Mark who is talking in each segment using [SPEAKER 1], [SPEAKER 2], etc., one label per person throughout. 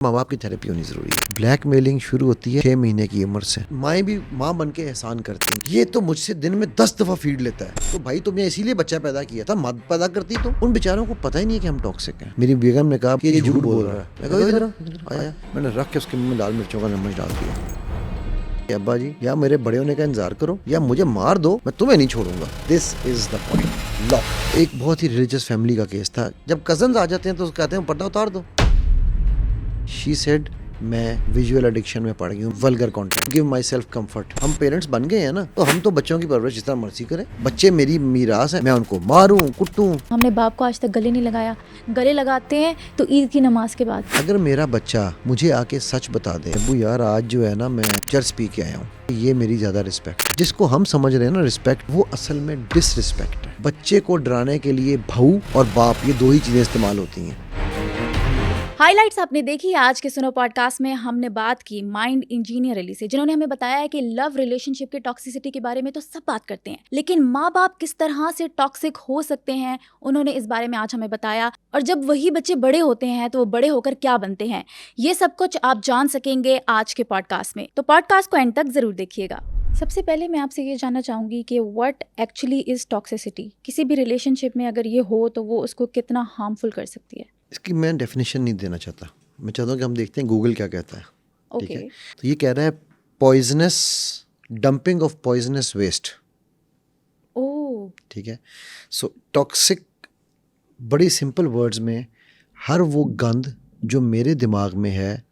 [SPEAKER 1] माँ बाप की थेरेपी होनी जरूरी है। ब्लैकमेलिंग शुरू होती है 6 महीने की उम्र से। माएँ भी माँ बन के एहसान करती हैं, ये तो मुझसे दिन में 10 दफा फीड लेता है। तो भाई तुमने इसीलिए बच्चा पैदा किया था, मत पैदा करती तो। उन बेचारों को पता ही नहीं है कि हम टॉक्सिक हैं। मेरी बेगम ने कहा कि ये झूठ बोल रहा है। मैं कहा इधर आया, मैंने रख के उसके मुंह में लाल मिर्चों का नमक डाल दिया। अब्बा जी, या मेरे बड़े होने का इंतजार करो या मुझे मार दो, मैं तुम्हें नहीं छोड़ूंगा। This is the point. Law. एक बहुत ही रिलीजियस फैमिली का केस था। जब कजन्स आ जाते हैं तो कहते हैं पर्दा उतार दो। शी सेड मैं विजुअल एडिक्शन में पड़ गई हूँ, vulgar content, give myself comfort. हम पेरेंट्स बन गए हैं ना, तो हम तो बच्चों की परवरिश जितना मर्जी करें। बच्चे मेरी मीरास है, मैं उनको मारूं कुटूं।
[SPEAKER 2] हमने बाप को आज तक गले नहीं लगाया, गले लगाते हैं तो ईद की नमाज के बाद।
[SPEAKER 1] अगर मेरा बच्चा मुझे आके सच बता दे, अब्बू यार आज जो है ना मैं चर्च पी के आया हूँ, ये मेरी ज्यादा रिस्पेक्ट। जिसको हम समझ रहे हैं ना रिस्पेक्ट, वो असल में डिसरिस्पेक्ट है। बच्चे को डराने के लिए भाऊ और बाप, ये दो ही चीजें इस्तेमाल होती हैं।
[SPEAKER 2] हाइलाइट्स आपने देखी। आज के सुनो पॉडकास्ट में हमने बात की माइंड इंजीनियर अली से, जिन्होंने हमें बताया है कि लव रिलेशनशिप के टॉक्सिसिटी के बारे में तो सब बात करते हैं, लेकिन माँ बाप किस तरह से टॉक्सिक हो सकते हैं, उन्होंने इस बारे में आज हमें बताया। और जब वही बच्चे बड़े होते हैं तो वो बड़े होकर क्या बनते हैं, ये सब कुछ आप जान सकेंगे आज के पॉडकास्ट में। तो पॉडकास्ट को एंड तक जरूर देखिएगा। सबसे पहले मैं आपसे ये जानना चाहूंगी कि व्हाट एक्चुअली इज टॉक्सिसिटी। किसी भी रिलेशनशिप में अगर ये हो तो वो उसको कितना हार्मफुल कर सकती है।
[SPEAKER 1] इसकी मैं डेफिनेशन नहीं देना चाहता, मैं चाहता हूँ कि हम देखते हैं गूगल क्या कहता है। ठीक है, तो ये कह रहा है poisonous dumping of poisonous waste.
[SPEAKER 2] Oh,
[SPEAKER 1] ठीक है, सो टॉक्सिक बड़ी सिंपल वर्ड्स में हर वो गंद जो मेरे दिमाग में है,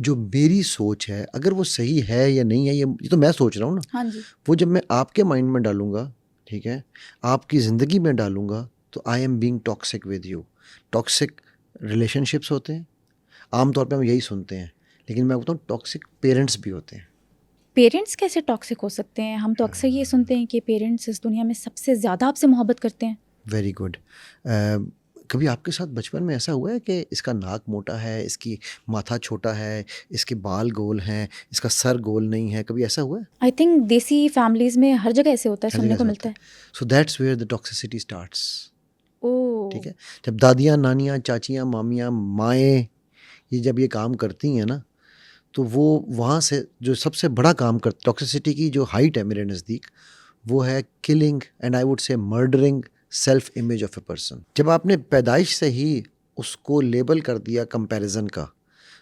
[SPEAKER 1] जो मेरी सोच है, अगर वो सही है या नहीं है, ये तो मैं सोच रहा हूँ ना,
[SPEAKER 2] हाँ जी,
[SPEAKER 1] वो जब मैं आपके माइंड में डालूंगा, ठीक है, आपकी ज़िंदगी में डालूंगा, तो I am being toxic with you. Toxic relationships होते हैं, आमतौर पे हम यही सुनते हैं, लेकिन मैं बताऊँ टॉक्सिक पेरेंट्स भी होते हैं।
[SPEAKER 2] पेरेंट्स कैसे टॉक्सिक हो सकते हैं? हम तो अक्सर ये सुनते हैं कि पेरेंट्स इस दुनिया में सबसे ज़्यादा आपसे मोहब्बत करते हैं।
[SPEAKER 1] Very good. कभी आपके साथ बचपन में ऐसा हुआ है कि इसका नाक मोटा है, इसकी माथा छोटा है, इसके बाल गोल हैं, इसका सर गोल नहीं है, कभी ऐसा हुआ है?
[SPEAKER 2] आई थिंक देसी फैमिलीज में हर जगह ऐसे होता है,
[SPEAKER 1] हर
[SPEAKER 2] सुनने
[SPEAKER 1] जगह
[SPEAKER 2] को
[SPEAKER 1] ऐसा
[SPEAKER 2] मिलता
[SPEAKER 1] होता
[SPEAKER 2] है।
[SPEAKER 1] है। So that's where the toxicity starts.
[SPEAKER 2] Oh,
[SPEAKER 1] ठीक है, जब दादियाँ, नानियाँ, चाचियाँ, मामियाँ, माएँ ये जब ये काम करती हैं ना, तो वो वहाँ से जो सबसे बड़ा काम कर टॉक्सिसिटी की जो हाइट है मेरे नज़दीक, वो है killing and I would say murdering self image of a person. जब आपने पैदाइश से ही उसको लेबल कर दिया कंपैरिजन का,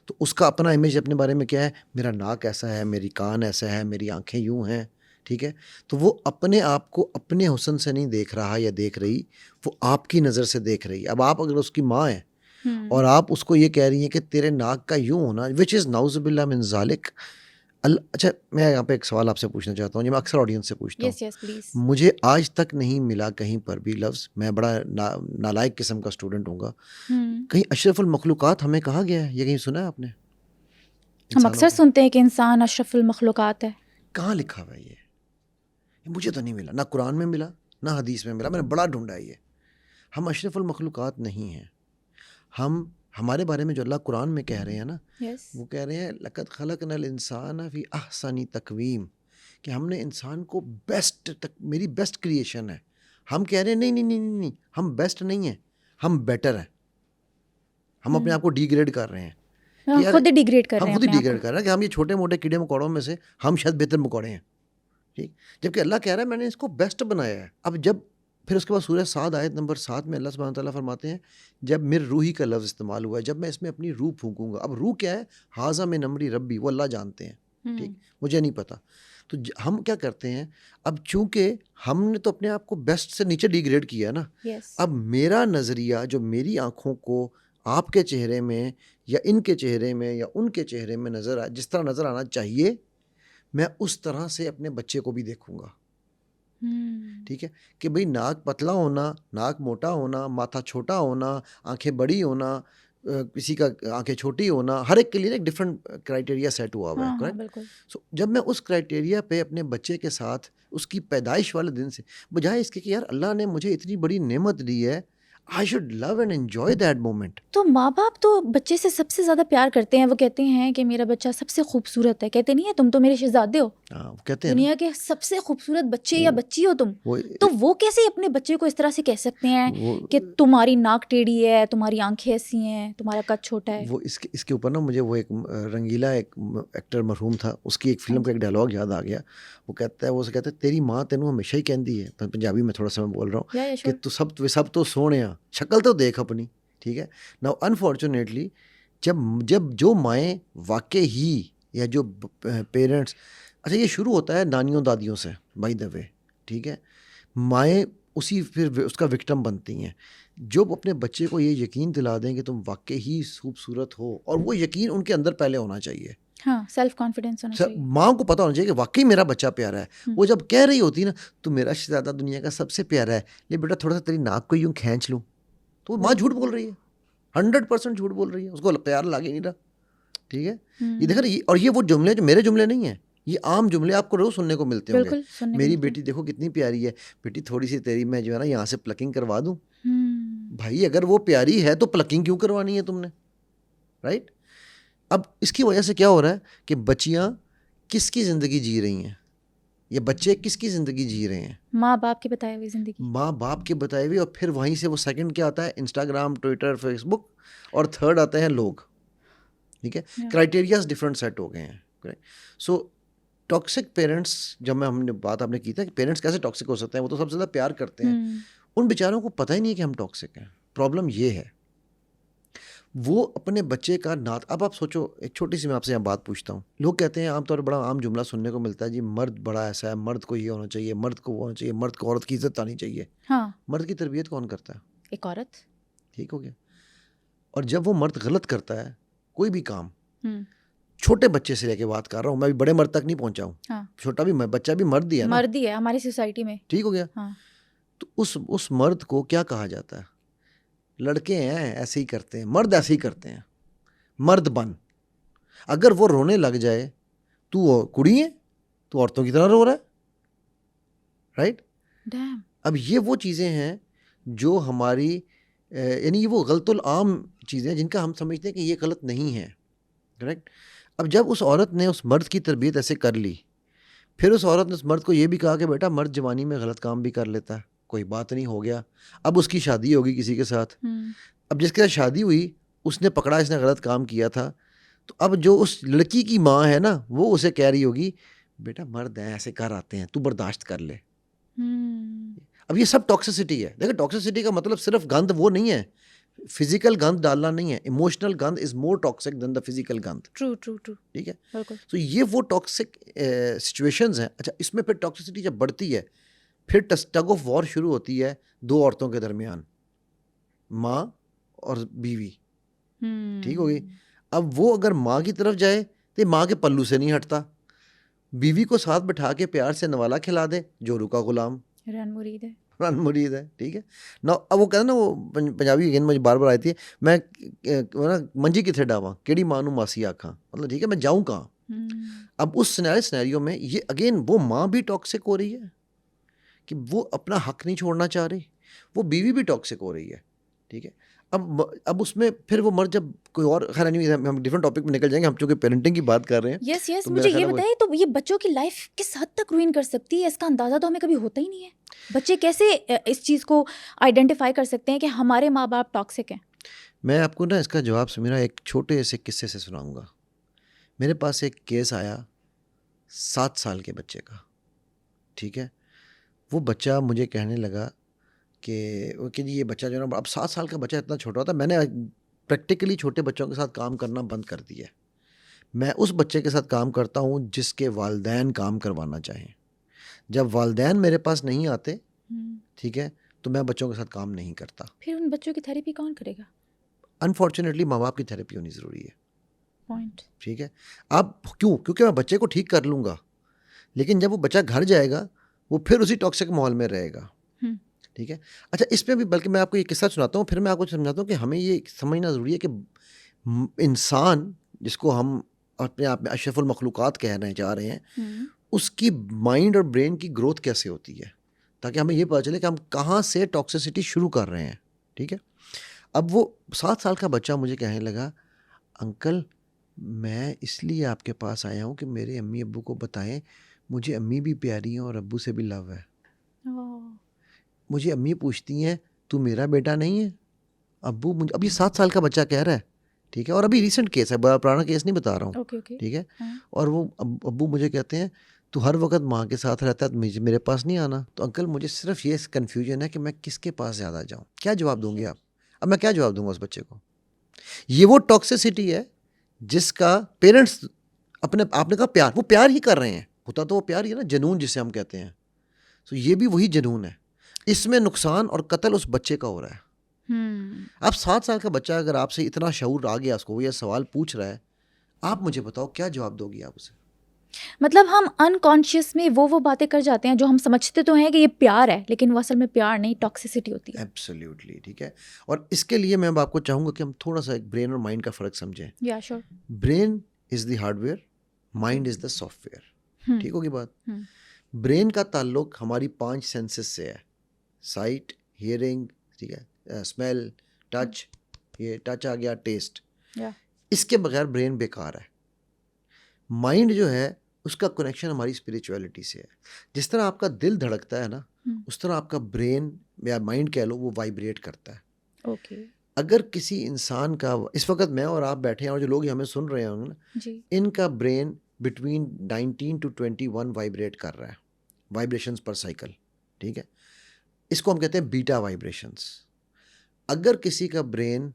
[SPEAKER 1] तो उसका अपना इमेज अपने बारे में क्या है, मेरा नाक ऐसा है, मेरी कान ऐसा है, मेरी आंखें यूं हैं, ठीक है, तो वो अपने आप को अपने हुस्न से नहीं देख रहा या देख रही, वो आपकी नज़र से देख रही। अब आप अगर उसकी माँ है और आप उसको ये कह रही हैं कि तेरे नाक का यूं होना, विच इज़ नाउजुबिल्ला मिन ज़ालिक। अच्छा, मैं यहाँ पे एक सवाल आपसे पूछना चाहता हूँ, जो मैं अक्सर ऑडियंस से पूछता हूँ।
[SPEAKER 2] Yes yes please.
[SPEAKER 1] मुझे आज तक नहीं मिला कहीं पर भी लफ्ज़, मैं बड़ा नालायक किस्म का स्टूडेंट हूँगा, कहीं अशरफुल मखलूक़ात हमें कहा गया है, ये कहीं सुना है आपने?
[SPEAKER 2] हम
[SPEAKER 1] इंसानों
[SPEAKER 2] अक्सर
[SPEAKER 1] को
[SPEAKER 2] सुनते हैं कि इंसान अशरफुल मखलूकात है।
[SPEAKER 1] कहाँ लिखा हुआ है ये? मुझे तो नहीं मिला, ना कुरान में मिला, ना हदीस में मिला, मैंने बड़ा ढूंढा ये। हम अशरफुल मखलूक़ात नहीं हैं। हम हमारे बारे में जो अल्लाह कुरान में कह रहे हैं ना,
[SPEAKER 2] यस,
[SPEAKER 1] वो कह रहे हैं लक़द ख़लक़नल इंसान फ़ी अहसनी तक़वीम, कि हमने इंसान को बेस्ट तक, मेरी बेस्ट क्रिएशन है। हम कह रहे हैं नहीं नहीं नहीं नहीं नहीं, हम बेस्ट नहीं हैं, हम बेटर हैं। हम अपने आप को डिग्रेड कर रहे हैं कि यार,
[SPEAKER 2] खुद ही डिग्रेड कर
[SPEAKER 1] हम
[SPEAKER 2] रहे हैं
[SPEAKER 1] खुद ही
[SPEAKER 2] अपने आप
[SPEAKER 1] डिग्रेड
[SPEAKER 2] को।
[SPEAKER 1] कर रहे हैं कि हम ये छोटे मोटे कीड़े मकोड़ों में से हम शायद बेहतर मकोड़े हैं। ठीक, जबकि अल्लाह कह रहा है मैंने इसको बेस्ट बनाया है। अब जब फिर उसके बाद सूरह साद आयत नंबर 7 में अल्लाह सुब्हानहू व तआला फरमाते हैं, जब मेरे रूही का लफ्ज़ इस्तेमाल हुआ है, जब मैं इसमें अपनी रूह फूंकूंगा। अब रूह क्या है? हाजा में नमरी रब्बी, वो अल्लाह जानते हैं, ठीक, मुझे नहीं पता। तो हम क्या करते हैं, अब चूंकि हमने तो अपने आप को बेस्ट से नीचे डिग्रेड किया है ना,
[SPEAKER 2] यस,
[SPEAKER 1] अब मेरा नज़रिया जो मेरी आँखों को आपके चेहरे में या इनके चेहरे में या उनके चेहरे में नज़र आ, जिस तरह नज़र आना चाहिए, मैं उस तरह से अपने बच्चे को भी देखूंगा। ठीक है, कि भाई नाक पतला होना, नाक मोटा होना, माथा छोटा होना, आंखें बड़ी होना, किसी का आंखें छोटी होना, हर एक के लिए एक डिफरेंट क्राइटेरिया सेट हुआ हुआ है,
[SPEAKER 2] हाँ हाँ
[SPEAKER 1] करेक्ट?
[SPEAKER 2] बिल्कुल।
[SPEAKER 1] सो जब मैं उस क्राइटेरिया पे अपने बच्चे के साथ उसकी पैदाइश वाले दिन से, बजाय इसके कि यार अल्लाह ने मुझे इतनी बड़ी नेमत दी है, I should love and enjoy that moment.
[SPEAKER 2] तो माँ बाप तो बच्चे से सबसे ज्यादा प्यार करते हैं। वो कहते हैं कि मेरा बच्चा सबसे खूबसूरत है, कहते नहीं है तुम तो मेरे शहजादे हो,
[SPEAKER 1] हाँ, कहते हैं ना,
[SPEAKER 2] दुनिया के सबसे खूबसूरत बच्चे या बच्ची हो तुम।
[SPEAKER 1] वो
[SPEAKER 2] तो वो कैसे अपने बच्चे को इस तरह से कह सकते हैं
[SPEAKER 1] वो
[SPEAKER 2] कि तुम्हारी नाक टेढ़ी है, तुम्हारी आंखें ऐसी हैं, तुम्हारा कद छोटा है?
[SPEAKER 1] वो इसके ऊपर ना मुझे वो एक रंगीला एक एक्टर मरहूम था, उसकी एक फिल्म का एक डायलॉग याद आ गया। वो कहता है, वो कहता है तेरी माँ तेनू हमेशा ही कहती है, पंजाबी में थोड़ा सा मैं बोल रहा हूँ,
[SPEAKER 2] या
[SPEAKER 1] कि तू सब तो सोने शक्ल तो देख अपनी, ठीक है। नाउ अनफॉर्चुनेटली जब जब जो माएँ वाकई ही, या जो पेरेंट्स, अच्छा ये शुरू होता है नानियों दादियों से बाय द वे, ठीक है। माएँ उसी फिर उसका विक्टिम बनती हैं, जो अपने बच्चे को ये यकीन दिला दें कि तुम वाकई ही खूबसूरत हो, और वो यकीन उनके अंदर पहले होना चाहिए।
[SPEAKER 2] हाँ, सेल्फ कॉन्फिडेंस होना चाहिए।
[SPEAKER 1] माँ को पता होना चाहिए कि वाकई मेरा बच्चा प्यारा है। वो जब कह रही होती ना, तो मेरा शहजादा दुनिया का सबसे प्यारा है, ले बेटा थोड़ा सा तेरी नाक को यूं खींच लूँ, तो माँ झूठ बोल रही है, 100% झूठ बोल रही है, उसको प्यार लगे नहीं रहा, ठीक है। ये देखा, और ये वो जुमले जो मेरे जुमले नहीं है, ये आम जुमले आपको रोज सुनने को मिलते होंगे। मेरी बेटी देखो कितनी प्यारी है, बेटी थोड़ी सी तेरी मैं जो है ना यहाँ से प्लकिंग करवा दूँ। भाई अगर वो प्यारी है तो प्लकिंग क्यों करवानी है तुमने, राइट। अब इसकी वजह से क्या हो रहा है कि बच्चियां किसकी ज़िंदगी जी रही हैं, ये बच्चे किसकी ज़िंदगी जी रहे हैं?
[SPEAKER 2] माँ बाप के बताए हुए जिंदगी,
[SPEAKER 1] माँ बाप के बताए हुए। और फिर वहीं से वो सेकंड क्या आता है, इंस्टाग्राम, ट्विटर, फेसबुक, और थर्ड आते हैं लोग, ठीक है। क्राइटेरियाज डिफरेंट सेट हो गए हैं, करेक्ट। सो टॉक्सिक पेरेंट्स, जब मैं हमने बात आपने की था कि पेरेंट्स कैसे टॉक्सिक हो सकते हैं, वो तो सबसे ज़्यादा प्यार करते हैं, उन बेचारों को पता ही नहीं है कि हम टॉक्सिक हैं। प्रॉब्लम ये है, वो अपने बच्चे का नात, अब आप सोचो, एक छोटी सी मैं आपसे यहाँ बात पूछता हूँ। लोग कहते हैं, आमतौर पर बड़ा आम जुमला सुनने को मिलता है, जी मर्द बड़ा ऐसा है, मर्द को ये होना चाहिए, मर्द को वो होना चाहिए, मर्द को औरत की इज्जत आनी चाहिए।
[SPEAKER 2] हाँ,
[SPEAKER 1] मर्द की तरबियत कौन करता है?
[SPEAKER 2] एक औरत।
[SPEAKER 1] ठीक हो गया। और जब वो मर्द गलत करता है कोई भी काम, छोटे बच्चे से लेके बात कर रहा हूँ मैं, भी बड़े मर्द तक नहीं पहुंचा हूँ,
[SPEAKER 2] हाँ,
[SPEAKER 1] छोटा भी बच्चा भी मर्द ही है ना,
[SPEAKER 2] मर्द ही है हमारी सोसाइटी में।
[SPEAKER 1] ठीक हो गया।
[SPEAKER 2] हाँ।
[SPEAKER 1] तो उस मर्द को क्या कहा जाता है? लड़के हैं ऐसे ही करते हैं, मर्द ऐसे ही करते हैं, मर्द बन। अगर वो रोने लग जाए, तू कुड़ी है, तू औरतों की तरह रो रहा है, राइट। अब ये वो चीज़ें हैं जो हमारी यानी ये वो गलतुल आम चीज़ें हैं जिनका हम समझते हैं कि ये गलत नहीं है, करेक्ट। अब जब उस औरत ने उस मर्द की तरबियत ऐसे कर ली, फिर उस औरत ने उस मर्द को ये भी कहा कि बेटा मर्द जवानी में गलत काम भी कर लेता है, कोई बात नहीं, हो गया। अब उसकी शादी होगी किसी के साथ, अब जिसके साथ शादी हुई उसने पकड़ा इसने गलत काम किया था, तो अब जो उस लड़की की माँ है ना, वो उसे कह रही होगी बेटा मर्द हैं ऐसे कर आते हैं, तू बर्दाश्त कर ले। अब ये सब टॉक्सिसिटी है। देखो टॉक्सिसिटी का मतलब सिर्फ गंद वो नहीं है, फिजिकल गंद डालना नहीं है, इमोशनल गंद is more toxic than the physical गंद।
[SPEAKER 2] ट्रू ट्रू ट्रू,
[SPEAKER 1] ठीक है।
[SPEAKER 2] बिल्कुल।
[SPEAKER 1] तो ये वो टॉक्सिक सिचुएशंस हैं। अच्छा, इसमें फिर टॉक्सिसिटी जब बढ़ती है, फिर टग ऑफ वॉर शुरू होती है दो औरतों के दरमियान, माँ और बीवी, ठीक हो गई। अब वो अगर माँ की तरफ जाए तो माँ के पल्लू से नहीं हटता, बीवी को साथ बैठा के प्यार से नवाला खिला दे, जोरू का गुलाम,
[SPEAKER 2] रन मुरीद है,
[SPEAKER 1] रन मुरीद है, ठीक है ना। अब वो कहते हैं ना, वो पंजाबी अगेन मुझे बार बार आती है, मैं ना मंजी किथे डावा केड़ी माँ नू मासी आखा, मतलब ठीक है मैं जाऊँ कहाँ। अब उस सिनेरियो में ये अगेन वो माँ भी टॉक्सिक हो रही है कि वो अपना हक नहीं छोड़ना चाह रही, वो बीवी भी टॉक्सिक हो रही है, ठीक है। अब उसमें फिर वो मर्द जब कोई और, खैर नहीं, हम डिफरेंट टॉपिक में निकल जाएंगे, हम चूंकि पेरेंटिंग की बात कर रहे हैं।
[SPEAKER 2] यस यस,
[SPEAKER 1] तो
[SPEAKER 2] मुझे
[SPEAKER 1] मेरा
[SPEAKER 2] ये
[SPEAKER 1] ख्याल है
[SPEAKER 2] बताइए, तो ये बच्चों की लाइफ किस हद तक रुइन कर सकती है, इसका अंदाजा तो हमें कभी होता ही नहीं है। बच्चे कैसे इस चीज़ को आइडेंटिफाई कर सकते हैं कि हमारे माँ बाप टॉक्सिक हैं?
[SPEAKER 1] मैं आपको ना इसका जवाब सुमीरा एक छोटे से किस्से से सुनाऊंगा। मेरे पास एक केस आया 7 साल के बच्चे का, ठीक है। वो बच्चा मुझे कहने लगा कि जी ये बच्चा जो है ना, अब 7 साल का बच्चा इतना छोटा होता है, मैंने प्रैक्टिकली छोटे बच्चों के साथ काम करना बंद कर दिया। मैं उस बच्चे के साथ काम करता हूँ जिसके वालिदैन काम करवाना चाहें। जब वालिदैन मेरे पास नहीं आते, ठीक है, तो मैं बच्चों के साथ काम नहीं करता।
[SPEAKER 2] फिर उन बच्चों की थेरेपी कौन करेगा?
[SPEAKER 1] अनफॉर्चुनेटली माँ बाप की थेरेपी होनी ज़रूरी है,
[SPEAKER 2] पॉइंट,
[SPEAKER 1] ठीक है। अब क्योंकि मैं बच्चे को ठीक कर लूँगा, लेकिन जब वो बच्चा घर जाएगा वो फिर उसी टॉक्सिक माहौल में रहेगा, ठीक है। अच्छा, इसमें भी बल्कि मैं आपको ये किस्सा सुनाता हूँ, फिर मैं आपको समझाता हूँ कि हमें ये समझना ज़रूरी है कि इंसान जिसको हम अपने आप में अशरफुल मखलूक़ात कहना चाह रहे हैं, उसकी माइंड और ब्रेन की ग्रोथ कैसे होती है, ताकि हमें ये पता चले कि हम कहाँ से टॉक्सिसिटी शुरू कर रहे हैं। ठीक है। अब वो 7 साल का बच्चा मुझे कहने लगा, अंकल मैं इसलिए आपके पास आया हूँ कि मेरे अम्मी अब्बू को बताएं मुझे अम्मी भी प्यारी है और अब्बू से भी लव है। मुझे अम्मी पूछती हैं तू मेरा बेटा नहीं है? अब्बू मुझे, अब ये 7 साल का बच्चा कह रहा है, ठीक है, और अभी रिसेंट केस है, बड़ा पुराना केस नहीं बता रहा हूँ,
[SPEAKER 2] ओके ओके।
[SPEAKER 1] ठीक है।
[SPEAKER 2] हाँ।
[SPEAKER 1] और वो अब्बू मुझे कहते हैं तू हर वक्त माँ के साथ रहता है तो मुझे मेरे पास नहीं आना। तो अंकल मुझे सिर्फ ये कन्फ्यूजन है कि मैं किसके पास ज़्यादा जाऊँ। क्या जवाब दूंगे आप? अब मैं क्या जवाब दूंगा उस बच्चे को? ये वो टॉक्सिसिटी है जिसका पेरेंट्स अपने, आपने कहा प्यार, वो प्यार ही कर रहे हैं, होता तो वो प्यार ही है ना, जुनून जिसे हम कहते हैं। तो ये भी वही जुनून है, इसमें नुकसान और कत्ल उस बच्चे का हो रहा है। अब 7 साल का बच्चा अगर आपसे इतना शऊर आ गया, उसको ये सवाल पूछ रहा है, आप मुझे बताओ क्या जवाब दोगी आप उसे?
[SPEAKER 2] मतलब हम अनकॉन्शियस में वो बातें कर जाते हैं जो हम समझते तो हैं कि ये प्यार है, लेकिन वो असल में प्यार नहीं, टॉक्सिसिटी होती है।
[SPEAKER 1] एब्सोल्युटली, ठीक है। और इसके लिए मैं अब आपको चाहूँगा कि हम थोड़ा सा एक ब्रेन और माइंड का फ़र्क समझें।
[SPEAKER 2] या sure.
[SPEAKER 1] Brain is the hardware, mind is the software, ठीक होगी बात। ब्रेन का ताल्लुक हमारी 5 सेंसेस से है, साइट, हियरिंग, ठीक है, स्मेल, टच, ये टच आ गया, टेस्ट, इसके बगैर ब्रेन बेकार है। माइंड जो है उसका कनेक्शन हमारी स्पिरिचुअलिटी से है। जिस तरह आपका दिल धड़कता है ना, उस तरह आपका ब्रेन या माइंड कह लो वो वाइब्रेट करता है।
[SPEAKER 2] ओके।
[SPEAKER 1] अगर किसी इंसान का, इस वक्त मैं और आप बैठे हैं और जो लोग हमें सुन रहे होंगे ना
[SPEAKER 2] जी,
[SPEAKER 1] इनका ब्रेन बिटवीन 19 to 21 वाइब्रेट कर रहा है, वाइब्रेशंस पर साइकिल, ठीक है। इसको हम कहते हैं बीटा वाइब्रेशंस। अगर किसी का ब्रेन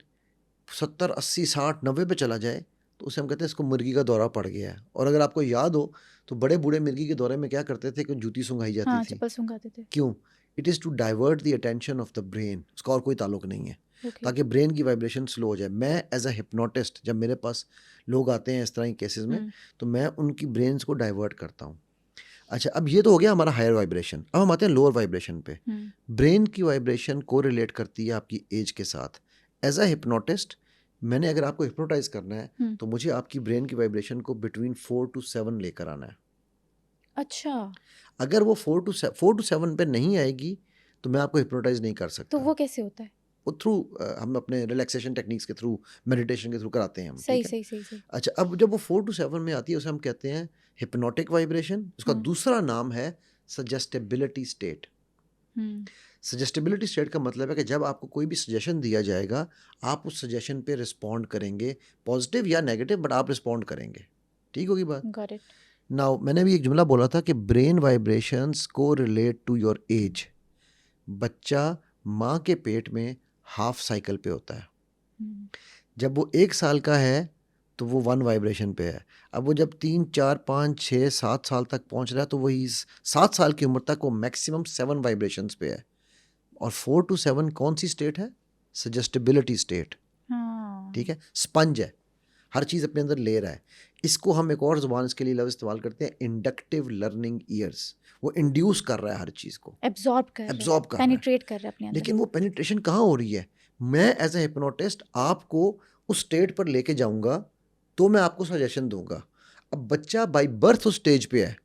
[SPEAKER 1] 70, 80, 60, 90 पे चला जाए तो उसे हम कहते हैं इसको मुर्गी का दौरा पड़ गया है। और अगर आपको याद हो तो बड़े बूढ़े मुर्गी के दौरे में क्या करते थे कि जूती सुंघाई जाती
[SPEAKER 2] हाँ,
[SPEAKER 1] थी।
[SPEAKER 2] चप्पल सुंघाते थे।
[SPEAKER 1] क्यों? It is to divert the attention of the brain, उसका और कोई ताल्लुक नहीं है, ताकि ब्रेन की वाइब्रेशन स्लो हो जाए। मैं एज अ हिप्नोटिस्ट जब मेरे पास लोग आते हैं इस तरह के केसेस में तो मैं उनकी ब्रेन्स को डाइवर्ट करता हूँ। अच्छा, अब ये तो हो गया हमारा हायर वाइब्रेशन। अब हम आते हैं लोअर वाइब्रेशन पे। ब्रेन की वाइब्रेशन को रिलेट करती है आपकी एज के साथ। एज अ हिप्नोटिस्ट मैंने अगर आपको हिप्नोटाइज करना है तो मुझे आपकी ब्रेन की वाइब्रेशन को बिटवीन 4 to 7 लेकर आना है।
[SPEAKER 2] अच्छा,
[SPEAKER 1] अगर वो 4 to 7 पे नहीं आएगी तो मैं आपको हिप्नोटाइज नहीं कर सकता।
[SPEAKER 2] तो वो कैसे होता है?
[SPEAKER 1] वो थ्रू हम अपने रिलैक्सेशन टेक्निक्स के थ्रू, मेडिटेशन के थ्रू कराते हैं हम,
[SPEAKER 2] सही
[SPEAKER 1] ठीक है?
[SPEAKER 2] सही सही सही।
[SPEAKER 1] अच्छा, अब जब वो 4 to 7 में आती है उसे हम कहते हैं हिप्नोटिक वाइब्रेशन। उसका दूसरा नाम है सजेस्टेबिलिटी स्टेट। सजेस्टेबिलिटी स्टेट का मतलब है कि जब आपको कोई भी सजेशन दिया जाएगा आप उस सजेशन पे रिस्पॉन्ड करेंगे, पॉजिटिव या नेगेटिव, बट आप रिस्पॉन्ड करेंगे, ठीक होगी बात।
[SPEAKER 2] Got it.
[SPEAKER 1] नाउ मैंने भी एक जुमला बोला था कि ब्रेन वाइब्रेशंस को रिलेट टू योर एज। बच्चा माँ के पेट में हाफ साइकिल पे होता है। जब वो 1 साल का है तो वो 1 वाइब्रेशन पे है। अब वो जब 3, 4, 5, 6, 7 साल तक पहुंच रहा है तो वही 7 साल की उम्र तक वो मैक्सिमम 7 वाइब्रेशंस पे है। और 4 to 7 कौन सी स्टेट है? सजेस्टेबिलिटी स्टेट, ठीक है। स्पंज है, हर चीज़ अपने अंदर ले रहा है। इसको हम एक और ज़ुबान इसके लिए लफ्ज़ इस्तेमाल करते हैं, इंडक्टिव लर्निंग ईयर्स। वो इंड्यूस कर रहा है हर चीज़ को,
[SPEAKER 2] एब्जॉर्ब कर रहा है, पेनिट्रेट कर रहा है अपने अंदर।
[SPEAKER 1] लेकिन वो पेनिट्रेशन कहाँ हो रही है? मैं एज ए हिप्नोटिस्ट आपको उस स्टेट पर लेके जाऊंगा तो मैं आपको सजेशन दूंगा। अब बच्चा बाय बर्थ उस स्टेज पे है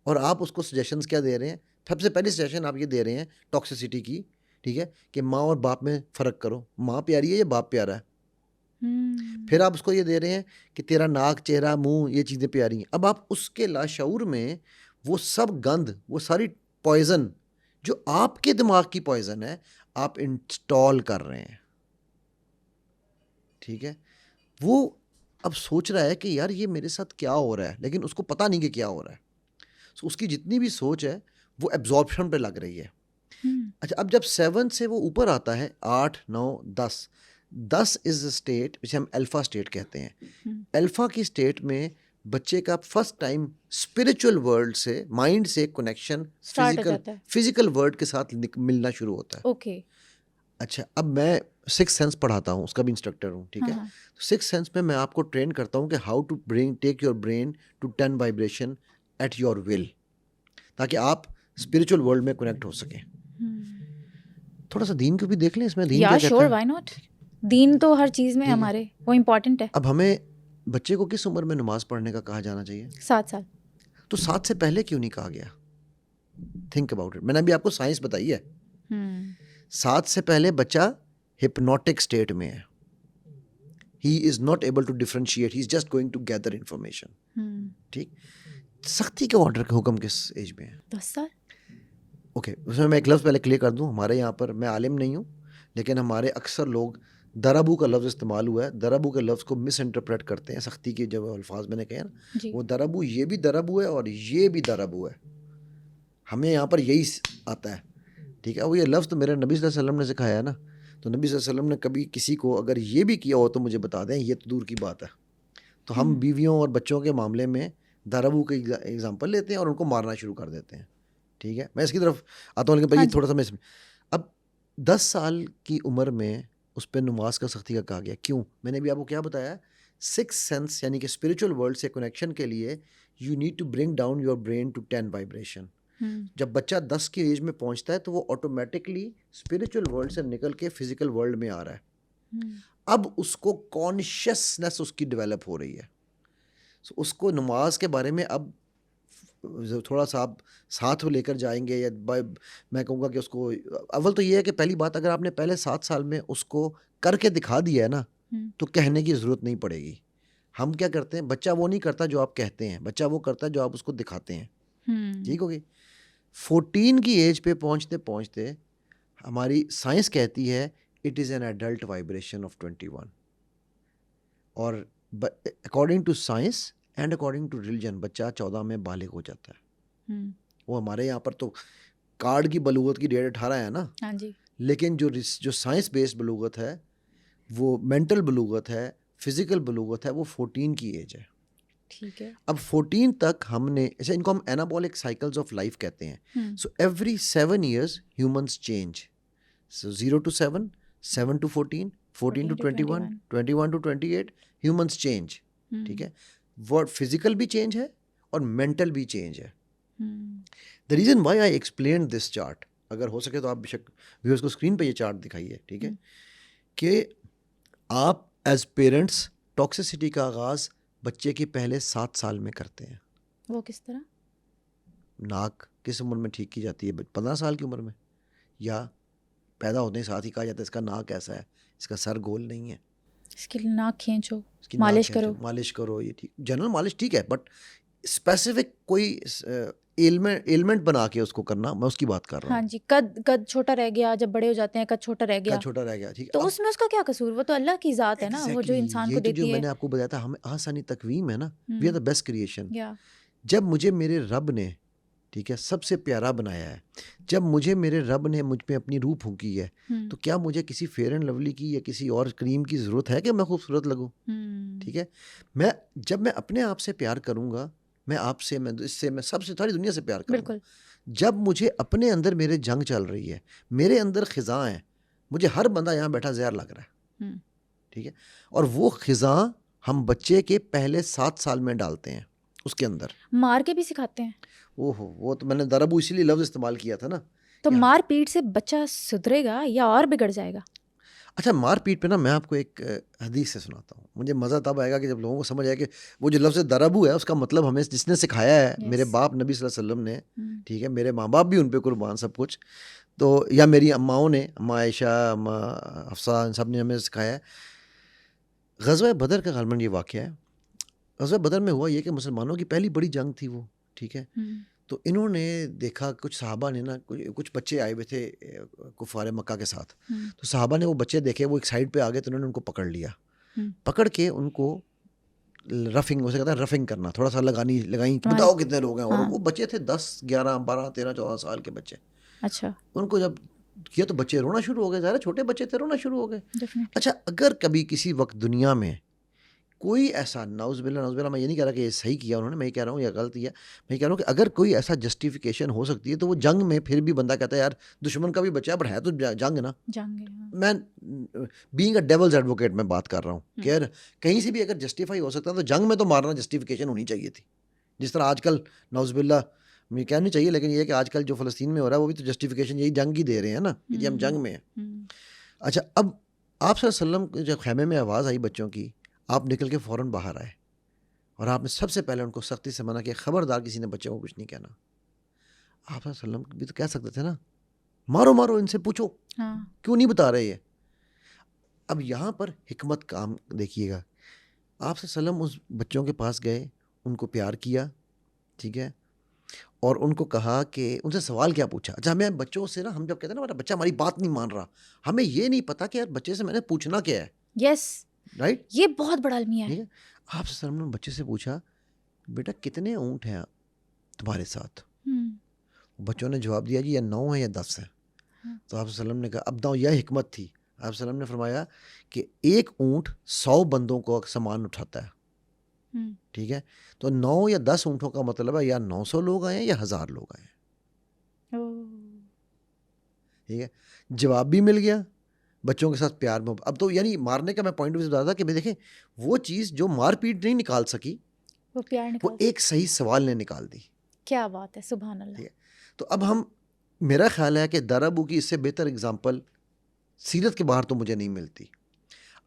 [SPEAKER 1] और आप उसको सजेशंस क्या दे रहे हैं? सबसे पहले सजेशन आप ये दे रहे हैं टॉक्सिसिटी की, ठीक है, कि माँ और बाप में फ़र्क करो, माँ प्यारी है या बाप प्यारा है। फिर आप उसको ये दे रहे हैं कि तेरा नाक, चेहरा, मुंह, ये चीज़ें प्यारी हैं। अब आप उसके लाशऊर में वो सब गंद, वो सारी पॉइजन जो आपके दिमाग की पॉइजन है आप इंस्टॉल कर रहे हैं, ठीक है। वो अब सोच रहा है कि यार ये मेरे साथ क्या हो रहा है, लेकिन उसको पता नहीं कि क्या हो रहा है। तो उसकी जितनी भी सोच है वो एब्जॉर्प्शन पे लग रही है। अच्छा, अब जब 7 से वो ऊपर आता है, 8, 9, 10 इज स्टेट जिसे हम अल्फा स्टेट कहते हैं। अल्फा की स्टेट में बच्चे का फर्स्ट टाइम स्पिरिचुअल वर्ल्ड से, माइंड से कनेक्शन फिजिकल वर्ल्ड के साथ मिलना शुरू होता है।
[SPEAKER 2] ओके।
[SPEAKER 1] अच्छा, अब मैं 6th सेंस पढ़ाता हूँ, उसका भी इंस्ट्रक्टर हूँ, ठीक है। तो 6th सेंस में मैं आपको ट्रेन करता हूँ कि how to take your brain to 10 vibration at your will, ताकि आप स्पिरिचुअल वर्ल्ड में कनेक्ट हो सकें। थोड़ा सा दीन को भी देख लें इसमें, दीन क्या कहता है।
[SPEAKER 2] Why not? दीन तो हर चीज में हमारे वो इम्पोर्टेंट है।
[SPEAKER 1] अब हमें बच्चे को किस उम्र में नमाज पढ़ने का कहा जाना चाहिए?
[SPEAKER 2] 7 साल।
[SPEAKER 1] तो 7 से पहले क्यों नहीं कहा गया? Think about it. मैंने अभी आपको साइंस बताई है। 7 से पहले बच्चा हिप्नोटिक स्टेट में है, he is not able to differentiate, he is just going to gather information. ठीक, सख्ती के ऑर्डर का हुक्म किस एज में है?
[SPEAKER 2] 10 साल।
[SPEAKER 1] ओके, उसमें मैं एक लफ्ज़ पहले क्लियर कर दूं, हमारे यहाँ पर, मैं आलिम नहीं हूँ लेकिन हमारे अक्सर लोग दराबू का लफ्ज़ इस्तेमाल हुआ है, दराबू के लफ्ज़ को मिस इंटरप्रेट करते हैं। सख्ती के जब अल्फाज मैंने कहे ना,
[SPEAKER 2] जी।
[SPEAKER 1] वो दराबू, ये भी दराबू है और ये भी दराबू है, हमें यहाँ पर यही आता है। ठीक है, वो ये लफ्ज़ तो मेरे नबी सल्लल्लाहु अलैहि वसल्लम ने सिखाया है ना, तो नबी सल्लल्लाहु अलैहि वसल्लम ने कभी किसी को अगर ये भी किया हो तो मुझे बता दें, ये तो दूर की बात है। तो हम बीवियों और बच्चों के मामले में दराबू के एग्जाम्पल लेते हैं और उनको मारना शुरू कर देते हैं। ठीक है, मैं इसकी तरफ आता हूँ, लेकिन पहले थोड़ा सा मैं इसमें, अब 10 साल की उम्र में उस पर नमाज का सख्ती का कहा गया, क्यों? मैंने भी आपको क्या बताया, 6 सेंस यानी कि स्पिरिचुअल वर्ल्ड से कनेक्शन के लिए you need to bring down your brain to 10 vibration. जब बच्चा 10 की एज में पहुंचता है तो वो ऑटोमेटिकली स्पिरिचुअल वर्ल्ड से निकल के फिजिकल वर्ल्ड में आ रहा है। अब उसको कॉन्शियसनेस उसकी डेवलप हो रही है, so, उसको नमाज के बारे में अब थोड़ा सा आप साथ में लेकर जाएंगे, या मैं कहूँगा कि उसको, अव्वल तो ये है कि पहली बात, अगर आपने पहले 7 साल में उसको करके दिखा दिया है ना, तो कहने की ज़रूरत नहीं पड़ेगी। हम क्या करते हैं, बच्चा वो नहीं करता जो आप कहते हैं, बच्चा वो करता है जो आप उसको दिखाते हैं। ठीक होगी। 14 की एज पे पहुँचते पहुँचते हमारी साइंस कहती है it is an adult vibration of 21, और according to science and according to religion बच्चा 14 में बालिग हो जाता है। वो हमारे यहाँ पर तो कार्ड की बलूगत की डेट 18 है ना।
[SPEAKER 2] हाँ जी।
[SPEAKER 1] लेकिन जो साइंस बेस्ड बलूगत है, वो मेंटल बलूगत है, फिजिकल बलूगत है, वो 14 की एज है।
[SPEAKER 2] ठीक है।
[SPEAKER 1] अब 14 तक हमने, ऐसे इनको हम एनाबॉलिक साइकिल्स ऑफ लाइफ कहते हैं। So every 7 years humans change. So 0 to 7, 7 to 14, 14 to 21, 21 to 28, humans change. ठीक है, वर्ड फिजिकल भी चेंज है और मेंटल भी चेंज है। The reason why I explain this chart, अगर हो सके तो आप बेशक व्यूअर्स को स्क्रीन पे ये चार्ट दिखाइए। ठीक है, कि आप एज पेरेंट्स टॉक्सिसिटी का आगाज़ बच्चे के पहले 7 साल में करते हैं।
[SPEAKER 2] वो किस तरह?
[SPEAKER 1] नाक किस उम्र में ठीक की जाती है? 15 साल की उम्र में, या पैदा होने के साथ ही कहा जाता है इसका नाक ऐसा है, इसका सर गोल नहीं है,
[SPEAKER 2] इसकी नाक खींचो, मालिश करो।
[SPEAKER 1] मालिश करो, ये ठीक, जनरल मालिश ठीक है, बट स्पेसिफिक कोई एलिमेंट बना के उसको करना, मैं उसकी बात कर रहा हूँ।
[SPEAKER 2] हाँ जी, कद छोटा रह गया, जब बड़े हो जाते हैं कद छोटा रह गया,
[SPEAKER 1] कद छोटा रह गया। ठीक है,
[SPEAKER 2] तो उसमें उसका क्या कसूर? वो तो अल्लाह की ज़ात है ना, वो जो इंसान को देती
[SPEAKER 1] जो
[SPEAKER 2] है।
[SPEAKER 1] मैंने आपको बताया था, हमें आसानी तकवीम है ना, we are the best creation.
[SPEAKER 2] या
[SPEAKER 1] जब मुझे मेरे रब ने, ठीक है, सबसे प्यारा बनाया है, जब मुझे मेरे रब ने मुझ पे अपनी रूह फूंकी है, तो क्या मुझे किसी फेयर एंड लवली की या किसी और क्रीम की ज़रूरत है कि मैं खूबसूरत लगूं? ठीक है, जब मैं अपने आप से प्यार करूंगा, मैं आपसे, मैं इससे, मैं सबसे, सारी दुनिया से प्यार करूंगा।
[SPEAKER 2] बिल्कुल।
[SPEAKER 1] जब मुझे अपने अंदर मेरे जंग चल रही है, मेरे अंदर खिज़ा है, मुझे हर बंदा यहाँ बैठा जहर लग रहा है। ठीक है, और वो खिज़ा हम बच्चे के पहले 7 साल में डालते हैं, उसके अंदर
[SPEAKER 2] मार के भी सिखाते हैं।
[SPEAKER 1] ओहो, वो तो मैंने दरबू इसीलिए लफ्ज़ इस्तेमाल किया था ना।
[SPEAKER 2] तो मार पीट से बच्चा सुधरेगा या और बिगड़ जाएगा?
[SPEAKER 1] अच्छा, मार पीट पे ना मैं आपको एक हदीस से सुनाता हूँ। मुझे मज़ा तब आएगा कि जब लोगों को समझ आए कि वो जो लफ्ज़ दरबू है उसका मतलब हमें जिसने सिखाया है, मेरे बाप नबी सल्लल्लाहु अलैहि वसल्लम ने, ठीक है, मेरे माँ बाप भी उन पे कुर्बान सब कुछ, तो या मेरी अम्माओं ने, अम्मा आयशा, अम्मा हफ्सा, इन सब ने हमें सिखाया है। ग़ज़वा बदर का ग़ालिबन ये वाक़या है। ग़ज़वा बदर में हुआ ये कि मुसलमानों की पहली बड़ी जंग थी वो। ठीक है, तो इन्होंने देखा, कुछ सहाबा ने ना, कुछ बच्चे आए हुए थे कुफ़ार मक्का के साथ, तो सहाबा ने वो बच्चे देखे, वो एक साइड पे आ गए, तो उन्होंने उनको पकड़ लिया। पकड़ के उनको रफिंग, उसे कहता है रफिंग करना, थोड़ा सा लगाई, बताओ कितने लोग हैं, और वो बच्चे थे 10, 11, 12, 13, 14 साल के बच्चे।
[SPEAKER 2] अच्छा,
[SPEAKER 1] उनको जब किया तो बच्चे रोना शुरू हो गए, ज़ाहिर छोटे बच्चे थे, रोना शुरू हो गए। अच्छा, अगर कभी किसी वक्त दुनिया में कोई ऐसा, नाउज़ुबिल्लाह, मैं ये नहीं कह रहा कि ये सही किया उन्होंने, मैं ये कह रहा हूँ या गलत किया, मैं ये कह रहा हूँ कि अगर कोई ऐसा जस्टिफिकेशन हो सकती है, तो वो जंग में फिर भी बंदा कहता है यार दुश्मन का भी बच्चा है, पर है तो जंग ना। मैं बीइंग अ डेविल्स एडवोकेट में बात कर रहा हूँ कि यार कहीं से भी अगर जस्टिफाई हो सकता है तो जंग में तो मारना जस्टिफिकेशन होनी चाहिए थी। जिस तरह आजकल नाउज़ुबिल्लाह मैं कहनी चाहिए, लेकिन ये है कि आजकल जो फ़लस्तीन में हो रहा है वो भी तो जस्टिफिकेशन यही जंग ही दे रहे हैं ना, कि हम जंग में हैं। अच्छा, अब आप सल्लल्लाहु अलैहि वसल्लम जब खैमे में आवाज़ आई बच्चों की, आप निकल के फ़ौरन बाहर आए और आपने सबसे पहले उनको सख्ती से मना किया, ख़बरदार किसी ने बच्चों को कुछ नहीं कहना। आप सल्लल्लाहु अलैहि वसल्लम भी तो कह सकते थे ना मारो मारो इनसे, पूछो
[SPEAKER 2] हाँ,
[SPEAKER 1] क्यों नहीं बता रहे ये। अब यहाँ पर हिकमत काम देखिएगा, आप सल्लम उस बच्चों के पास गए, उनको प्यार किया, ठीक है, और उनको कहा कि उनसे सवाल क्या पूछा। अच्छा, हमें बच्चों से ना, हम जब कहते हैं ना हमारा बच्चा हमारी बात नहीं मान रहा, हमें ये नहीं पता कि यार बच्चे से मैंने पूछना क्या है,
[SPEAKER 2] यस,
[SPEAKER 1] राइट।
[SPEAKER 2] ये बहुत बड़ा अलमिया
[SPEAKER 1] ठीक
[SPEAKER 2] है।
[SPEAKER 1] है, आप सल्लम ने बच्चे से पूछा, बेटा कितने ऊँट हैं तुम्हारे साथ। बच्चों ने जवाब दिया जी या 9 है या 10 है।
[SPEAKER 2] हाँ।
[SPEAKER 1] तो आप सल्लम ने कहा, अब दाओ, यह हिकमत थी। आप सल्लम ने फरमाया कि एक ऊँट 100 बंदों को सामान उठाता है, ठीक है, तो 9 या 10 ऊँटों का मतलब है या 900 लोग आए हैं या 1000 लोग आए हैं, ठीक है। जवाब भी मिल गया, बच्चों के साथ प्यार में। अब तो यानी मारने का मैं पॉइंट बता था कि भाई देखें, वो चीज़ जो मारपीट नहीं निकाल सकी,
[SPEAKER 2] वो प्यार
[SPEAKER 1] वो
[SPEAKER 2] निकाल,
[SPEAKER 1] एक सही सवाल ने निकाल दी।
[SPEAKER 2] क्या बात है, सुभान अल्लाह।
[SPEAKER 1] ठीक है, तो अब हम, मेरा ख्याल है कि दाराबू की इससे बेहतर एग्जाम्पल सीरत के बाहर तो मुझे नहीं मिलती।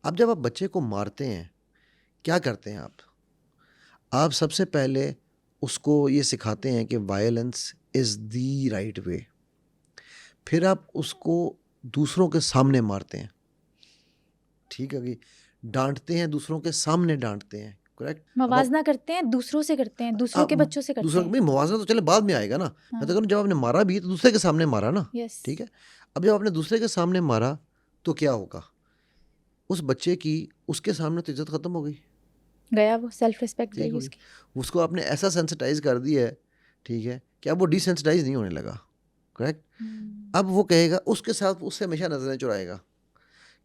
[SPEAKER 1] अब जब आप बच्चे को मारते हैं, क्या करते हैं आप सबसे पहले उसको ये सिखाते हैं कि violence is the right way. फिर आप उसको दूसरों के सामने मारते हैं, ठीक है, कि डांटते हैं, दूसरों के सामने डांटते हैं, करेक्ट।
[SPEAKER 2] मवाजना करते हैं, दूसरों से करते हैं, दूसरों के बच्चों से करते
[SPEAKER 1] दूसरों
[SPEAKER 2] हैं।
[SPEAKER 1] में मुआवजा तो चले बाद में आएगा ना, मैं तो कह रहा हूं जब आपने मारा भी तो दूसरे के सामने मारा ना,
[SPEAKER 2] यस,
[SPEAKER 1] ठीक है। अब जब आपने दूसरे के सामने मारा तो क्या होगा, उस बच्चे की उसके सामने तो इज्जत खत्म हो गई,
[SPEAKER 2] गया वो, सेल्फ रिस्पेक्ट
[SPEAKER 1] ठीक
[SPEAKER 2] गई
[SPEAKER 1] होगी,
[SPEAKER 2] उसकी।
[SPEAKER 1] उसको आपने ऐसा सेंसिटाइज कर दिया है, ठीक है, कि अब वो डिसेंसिटाइज नहीं होने लगा, करेक्ट। अब वो कहेगा, उसके साथ उससे हमेशा नजरें चुराएगा,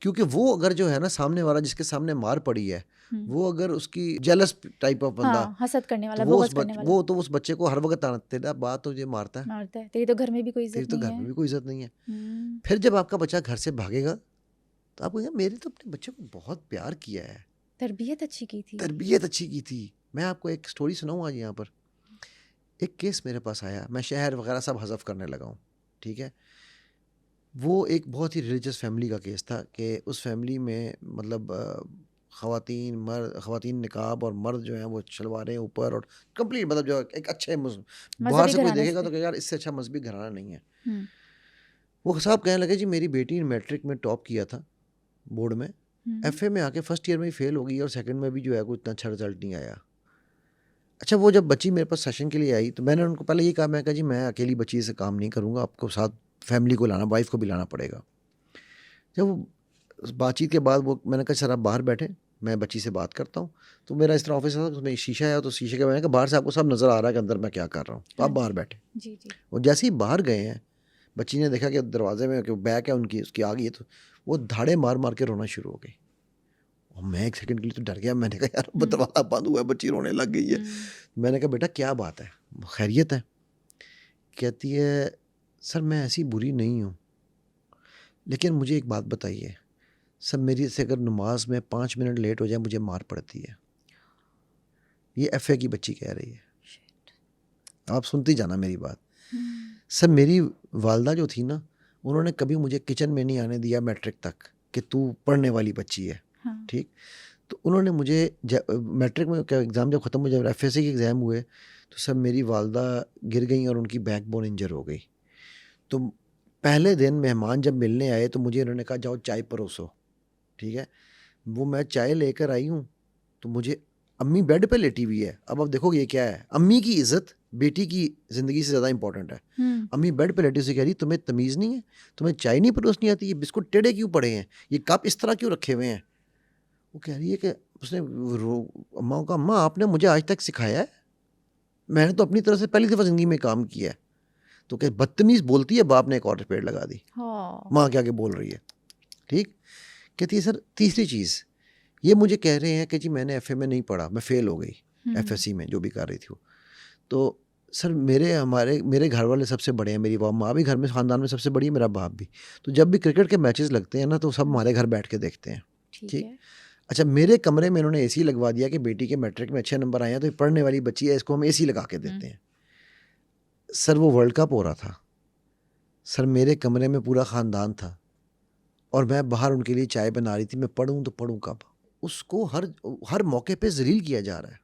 [SPEAKER 1] क्योंकि वो अगर जो है ना सामने वाला जिसके सामने मार पड़ी है, वो अगर उसकी जेलस टाइप ऑफ बंदा,
[SPEAKER 2] हाँ, हसद करने वाला,
[SPEAKER 1] तो वो
[SPEAKER 2] बोगस करने वाला,
[SPEAKER 1] वो तो उस बच्चे को हर वक्त ताना, तेरा बात तुझे मारता है,
[SPEAKER 2] मारता है, तेरी तो घर में भी कोई
[SPEAKER 1] तेरी
[SPEAKER 2] इज्जत
[SPEAKER 1] तो
[SPEAKER 2] नहीं
[SPEAKER 1] घर में
[SPEAKER 2] है।
[SPEAKER 1] भी कोई इज्जत नहीं है। फिर जब आपका बच्चा घर से भागेगा तो आप कहेंगे, मेरे तो अपने बच्चे को बहुत प्यार किया है,
[SPEAKER 2] तरबियत अच्छी की थी।
[SPEAKER 1] तरबियत अच्छी की थी। मैं आपको एक स्टोरी सुनाऊँ आज यहाँ पर। एक केस मेरे पास आया, मैं शहर वगैरह सब हज़फ करने लगा हूँ, ठीक है। वो एक बहुत ही रिलीजियस फैमिली का केस था कि उस फैमिली में मतलब ख़वातीन निकाब और मर्द जो हैं वो शलवारें ऊपर, और कंप्लीट मतलब जो एक अच्छे बाहर
[SPEAKER 2] मजहबी
[SPEAKER 1] से कोई
[SPEAKER 2] घराने
[SPEAKER 1] देखेगा
[SPEAKER 2] से।
[SPEAKER 1] तो कहेगा यार इससे अच्छा मजहबी घराना नहीं है। वो साहब कहने लगे जी मेरी बेटी ने मैट्रिक में टॉप किया था बोर्ड में, एफए में आके फर्स्ट ईयर में ही फेल हो गई और सेकंड में भी जो है कोई इतना अच्छा रिजल्ट नहीं आया। अच्छा, वो जब बच्ची मेरे पास सेशन के लिए आई तो मैंने उनको पहले ये कहा, मैं कहा जी मैं अकेली बच्ची से काम नहीं करूँगा, आपको साथ फैमिली को लाना, वाइफ को भी लाना पड़ेगा। जब वो बातचीत के बाद वो, मैंने कहा सर आप बाहर बैठे, मैं बच्ची से बात करता हूँ। तो मेरा इस तरह ऑफिस था, उसमें शीशा है, तो शीशे के मैंने कहा बाहर से आपको सब नज़र आ रहा है कि अंदर मैं क्या कर रहा हूँ, तो आप बाहर बैठे।
[SPEAKER 2] जी जी।
[SPEAKER 1] वो जैसे ही बाहर गए हैं, बच्ची ने देखा कि दरवाजे में बैग है उनकी, उसकी आ गई है, तो वो धाड़े मार मार के रोना शुरू हो गई। और मैं एक सेकंड के लिए तो डर गया, मैंने कहा यार दरवाजा बंद हुआ है, बच्ची रोने लग गई है। मैंने कहा बेटा क्या बात है, खैरियत है? कहती है सर मैं ऐसी बुरी नहीं हूँ, लेकिन मुझे एक बात बताइए सर, मेरी से अगर नमाज में 5 मिनट लेट हो जाए मुझे मार पड़ती है। ये एफए की बच्ची कह रही है, आप सुनती जाना मेरी बात। सर मेरी वालदा जो थी ना, उन्होंने कभी मुझे किचन में नहीं आने दिया मैट्रिक तक कि तू पढ़ने वाली बच्ची है, ठीक। तो उन्होंने मुझे मैट्रिक में क्या एग्ज़ाम जब ख़त्म हो, जब एफएससी के एग्ज़ाम हुए तो सब मेरी वालदा गिर गई और उनकी बैकबोन इंजर हो गई। तो पहले दिन मेहमान जब मिलने आए तो मुझे उन्होंने कहा जाओ चाय परोसो, ठीक है। वो मैं चाय लेकर आई हूँ तो मुझे, अम्मी बेड पे लेटी हुई है। अब देखो ये क्या है, अम्मी की इज़्ज़त बेटी की ज़िंदगी से ज़्यादा इंपॉर्टेंट है। अम्मी बेड पे लेटी से कह रही तुम्हें तमीज़ नहीं है, तुम्हें चाय नहीं परोसनी आती, ये बिस्कुट टेढ़े क्यों पड़े हैं, ये कप इस तरह क्यों रखे हुए हैं। वो कह रही है कि उसने अम्मा को, अम्मा आपने मुझे आज तक सिखाया है, मैंने तो अपनी तरफ से पहली दफ़ा ज़िंदगी में काम किया है। तो क्या बदतमीज़ बोलती है, बाप ने एक और चपेट लगा दी, माँ के आगे बोल रही है, ठीक। कहती है सर तीसरी चीज़, ये मुझे कह रहे हैं कि जी मैंने एफए में नहीं पढ़ा, मैं फ़ेल हो गई एफएससी में जो भी कर रही थी वो। तो सर मेरे घर वाले सबसे बड़े हैं, मेरी माँ भी घर में ख़ानदान में सबसे बड़ी है, मेरा बाप भी। तो जब भी क्रिकेट के मैचेस लगते हैं ना तो सब हमारे घर बैठ के देखते हैं, ठीक। अच्छा, मेरे कमरे में इन्होंने एसी लगवा दिया कि बेटी के मैट्रिक में अच्छे नंबर आए हैं तो ये पढ़ने वाली बच्ची है, इसको हम एसी लगा के देते हैं। सर वो वर्ल्ड कप हो रहा था, सर मेरे कमरे में पूरा ख़ानदान था और मैं बाहर उनके लिए चाय बना रही थी, मैं पढ़ूँ तो पढ़ूँ कब। उसको हर मौके पे जलील किया जा रहा है,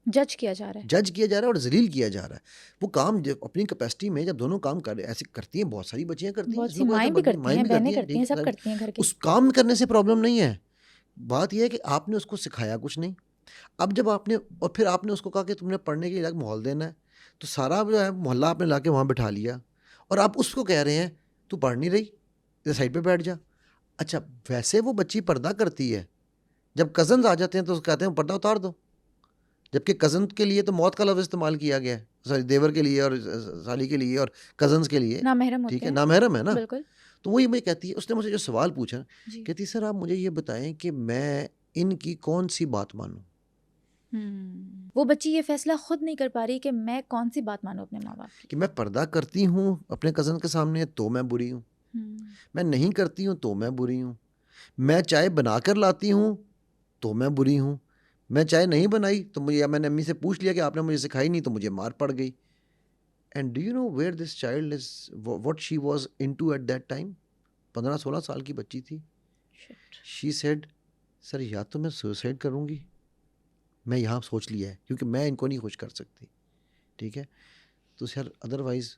[SPEAKER 2] जज किया जा रहा है।
[SPEAKER 1] जज किया जा रहा है और जलील किया जा रहा है। वो काम जब अपनी कैपेसिटी में जब दोनों काम कर ऐसे करती हैं, बहुत सारी बच्चियां करती हैं,
[SPEAKER 2] बहुत सी
[SPEAKER 1] जिसमें कोई
[SPEAKER 2] माएँ
[SPEAKER 1] ऐसा
[SPEAKER 2] भी
[SPEAKER 1] बंद-
[SPEAKER 2] करती
[SPEAKER 1] माएँ
[SPEAKER 2] हैं,
[SPEAKER 1] भी
[SPEAKER 2] बहनें
[SPEAKER 1] करती हैं,
[SPEAKER 2] करती हैं,
[SPEAKER 1] ठीक
[SPEAKER 2] सब
[SPEAKER 1] है,
[SPEAKER 2] करती हैं घर के।
[SPEAKER 1] उस काम करने से प्रॉब्लम नहीं है। बात यह है कि आपने उसको सिखाया कुछ नहीं। अब जब आपने और फिर आपने उसको कहा कि तुमने पढ़ने के लिए अलग माहौल देना है, तो सारा जो है मोहल्ला आपने ला के वहाँ बिठा लिया और आप उसको कह रहे हैं तू पढ़ नहीं रही, इधर साइड पे बैठ जा। अच्छा, वैसे वो बच्ची पर्दा करती है, जब कज़न्स आ जाते हैं तो कहते हैं पर्दा उतार दो, जबकि कज़न के लिए तो मौत का लफ्ज़ इस्तेमाल किया गया है, सॉरी देवर के लिए और साली के लिए और कज़न्स के लिए,
[SPEAKER 2] नामहरम
[SPEAKER 1] ठीक
[SPEAKER 2] होते
[SPEAKER 1] है,
[SPEAKER 2] हैं।
[SPEAKER 1] नामहरम है ना।
[SPEAKER 2] बिल्कुल।
[SPEAKER 1] तो वही मुझे कहती है, उसने मुझे जो सवाल पूछा,
[SPEAKER 2] जी।
[SPEAKER 1] कहती सर आप मुझे ये बताएं कि मैं इनकी कौन सी बात मानूं।
[SPEAKER 2] वो बच्ची ये फैसला खुद नहीं कर पा रही कि मैं कौन सी बात मानूं अपने माँ बाप की।
[SPEAKER 1] कि मैं पर्दा करती हूँ अपने कज़न के सामने तो मैं बुरी हूँ, मैं नहीं करती हूँ तो मैं बुरी हूँ, मैं चाय बना कर लाती हूँ तो मैं बुरी हूँ, मैं चाय नहीं बनाई तो मुझे, या मैंने अम्मी से पूछ लिया कि आपने मुझे सिखाई नहीं तो मुझे मार पड़ गई। And do you know where this child is, what she was into at that time. 15-16 साल की बच्ची थी। शी सेड सर या तो मैं सुसाइड करूँगी, मैं यहाँ सोच लिया है क्योंकि मैं इनको नहीं खुश कर सकती, ठीक है, तो सर अदरवाइज़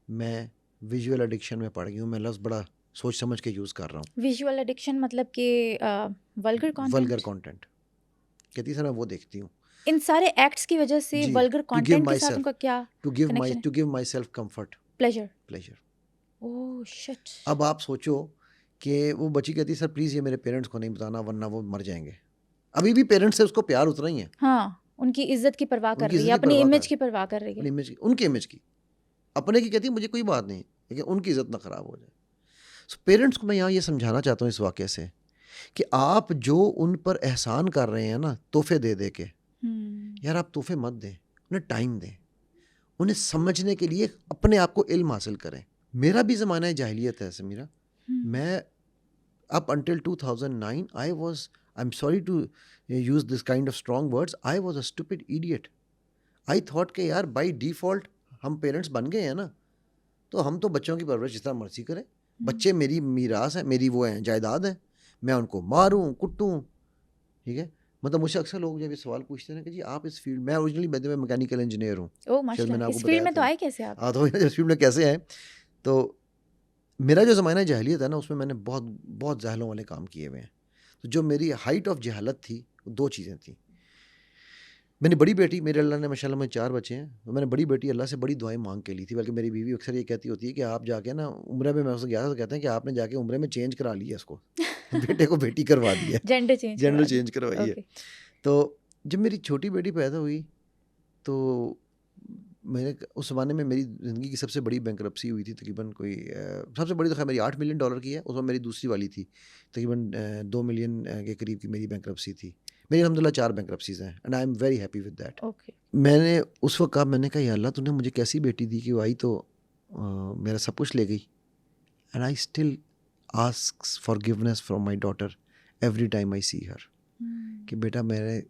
[SPEAKER 1] मैं विजुअल एडिक्शन में पड़ गई हूँ। मैं लफ्ज़ बड़ा सोच समझ के यूज़ कर रहा हूँ।
[SPEAKER 2] विजुअल एडिक्शन मतलब कि वल्गर कंटेंट।
[SPEAKER 1] वल्गर कंटेंट कहती सर मैं वो देखती हूँ।
[SPEAKER 2] इन सारे एक्ट्स की वजह से
[SPEAKER 1] जी,
[SPEAKER 2] वल्गर
[SPEAKER 1] to give
[SPEAKER 2] कंटेंट के साथ
[SPEAKER 1] myself-
[SPEAKER 2] उनका क्या
[SPEAKER 1] टू गिव
[SPEAKER 2] connection है?
[SPEAKER 1] To give myself comfort,
[SPEAKER 2] pleasure.
[SPEAKER 1] Pleasure.
[SPEAKER 2] Oh shit.
[SPEAKER 1] अब आप सोचो कि वो बच्ची कहती सर प्लीज़ ये मेरे पेरेंट्स को नहीं बताना वरना वो मर जाएंगे। अभी भी पेरेंट्स से उसको प्यार उतना ही है,
[SPEAKER 2] हाँ, उनकी इज्जत की परवाह कर
[SPEAKER 1] उनकी
[SPEAKER 2] रही है,
[SPEAKER 1] इज्जत की
[SPEAKER 2] अपनी
[SPEAKER 1] परवाह
[SPEAKER 2] इमेज
[SPEAKER 1] कर-
[SPEAKER 2] की परवाह कर रही है।
[SPEAKER 1] अपनी इमेज की, उनकी इमेज की, अपने की कहती है मुझे कोई बात नहीं, लेकिन उनकी इज्जत ना ख़राब हो जाए। सो पेरेंट्स को मैं यहाँ ये समझाना चाहता हूँ इस वाक़े से कि आप जो उन पर एहसान कर रहे हैं ना तोहफे दे दे के, यार आप तोहफे मत दें, उन्हें टाइम दें, उन्हें समझने के लिए अपने आप को इल्म हासिल करें। मेरा भी ज़माना जाहिलियत है समीरा। मैं up until 2009 I'm sorry to use this kind of strong words, I was a stupid idiot. I thought कि यार by default हम पेरेंट्स बन गए हैं ना, तो हम तो बच्चों की परवरिश जितना मर्जी करें, बच्चे मेरी मीरास है, मेरी वो है जायदाद है, मैं उनको मारूं कुटूं, ठीक है। मतलब मुझसे अक्सर लोग जब ये सवाल पूछते हैं कि जी आप इस फील्ड में, ओरिजिनली मैं मैकेनिकल इंजीनियर हूँ।
[SPEAKER 2] ओह माशाल्लाह, इस फील्ड में तो आए कैसे आप?
[SPEAKER 1] हाँ, तो इस फील्ड में कैसे आए, तो मेरा जो ज़माना जाहिलियत है ना उसमें मैंने बहुत बहुत जहलों वाले काम किए हुए हैं। तो जो मेरी हाइट ऑफ जहालत थी वो दो चीज़ें थी। मैंने बड़ी बेटी, मेरे अल्लाह ने माशाल्लाह में 4 बच्चे हैं, तो मैंने बड़ी बेटी अल्लाह से बड़ी दुआएं मांग के ली थी। बल्कि मेरी बीवी अक्सर ये कहती होती है कि आप जाके ना उम्रे में, मैं उससे गया था तो कहते हैं कि आपने जाके उम्रे में चेंज करा लिया इसको बेटे को बेटी करवा दी है,
[SPEAKER 2] जेंडर चेंज
[SPEAKER 1] जेंडर चेंज करवाई है। तो जब मेरी छोटी बेटी पैदा हुई तो मैंने उस ज़माने में मेरी ज़िंदगी की सबसे बड़ी बैंकरप्सी हुई थी तकरीबन, कोई सबसे बड़ी तो खैर मेरी $8 मिलियन की है, उसमें मेरी दूसरी वाली थी तकरीबन 2 मिलियन के करीब की मेरी बैंकरप्सी थी। मेरी अलहमदुलिल्लाह 4 बैंकरप्सीज़ हैं and I am very happy with that. मैंने उस वक्त कहा, मैंने कहा या अल्लाह तूने मुझे कैसी बेटी दी कि वो आई तो मेरा सब कुछ ले गई। And I still asks forgiveness from my daughter every time I see her, कि बेटा मैंने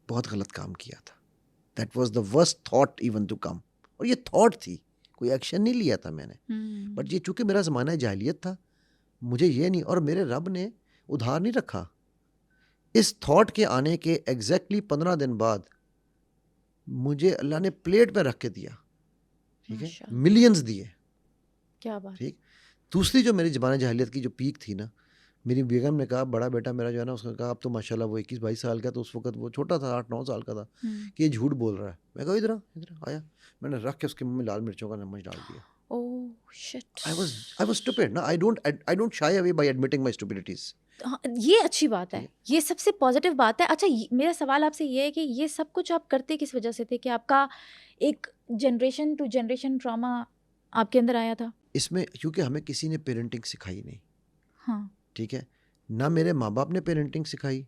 [SPEAKER 1] बहुत गलत काम किया था, that was the worst thought even to come. और ये थॉट थी, कोई एक्शन नहीं लिया था मैंने, बट ये चूँकि मेरा ज़माना जाहिलियत था, मुझे ये नहीं, और मेरे रब ने उधार नहीं रखा। इस थॉट के आने के एग्जैक्टली 15 दिन बाद मुझे अल्लाह ने प्लेट पे रख के दिया, ठीक है, मिलियंस दिए,
[SPEAKER 2] क्या बात।
[SPEAKER 1] ठीक। दूसरी जो मेरी ज़माना जाहिलियत की जो पीक थी ना, मेरी बेगम ने कहा, बड़ा बेटा मेरा जो है ना, उसने कहा अब तो माशाल्लाह वो 21-22 साल का, तो उस वक्त वो छोटा था, 8-9 साल का था, कि ये झूठ बोल रहा है। मैं कहा इधर आया, मैंने रख के उसके मुंह में लाल मिर्चों का नमक डाल दिया।
[SPEAKER 2] Oh shit.
[SPEAKER 1] I was stupid ना, I don't shy away by admitting my stupidities.
[SPEAKER 2] हाँ, ये अच्छी बात है, ये सबसे पॉजिटिव बात है। अच्छा, मेरा सवाल आपसे ये है कि ये सब कुछ आप करते किस वजह से थे, कि आपका एक जनरेशन टू जनरेशन ट्रॉमा आपके अंदर आया था?
[SPEAKER 1] इसमें क्योंकि हमें किसी ने पेरेंटिंग सिखाई नहीं,
[SPEAKER 2] हाँ,
[SPEAKER 1] ठीक है, ना मेरे माँ बाप ने पेरेंटिंग सिखाई,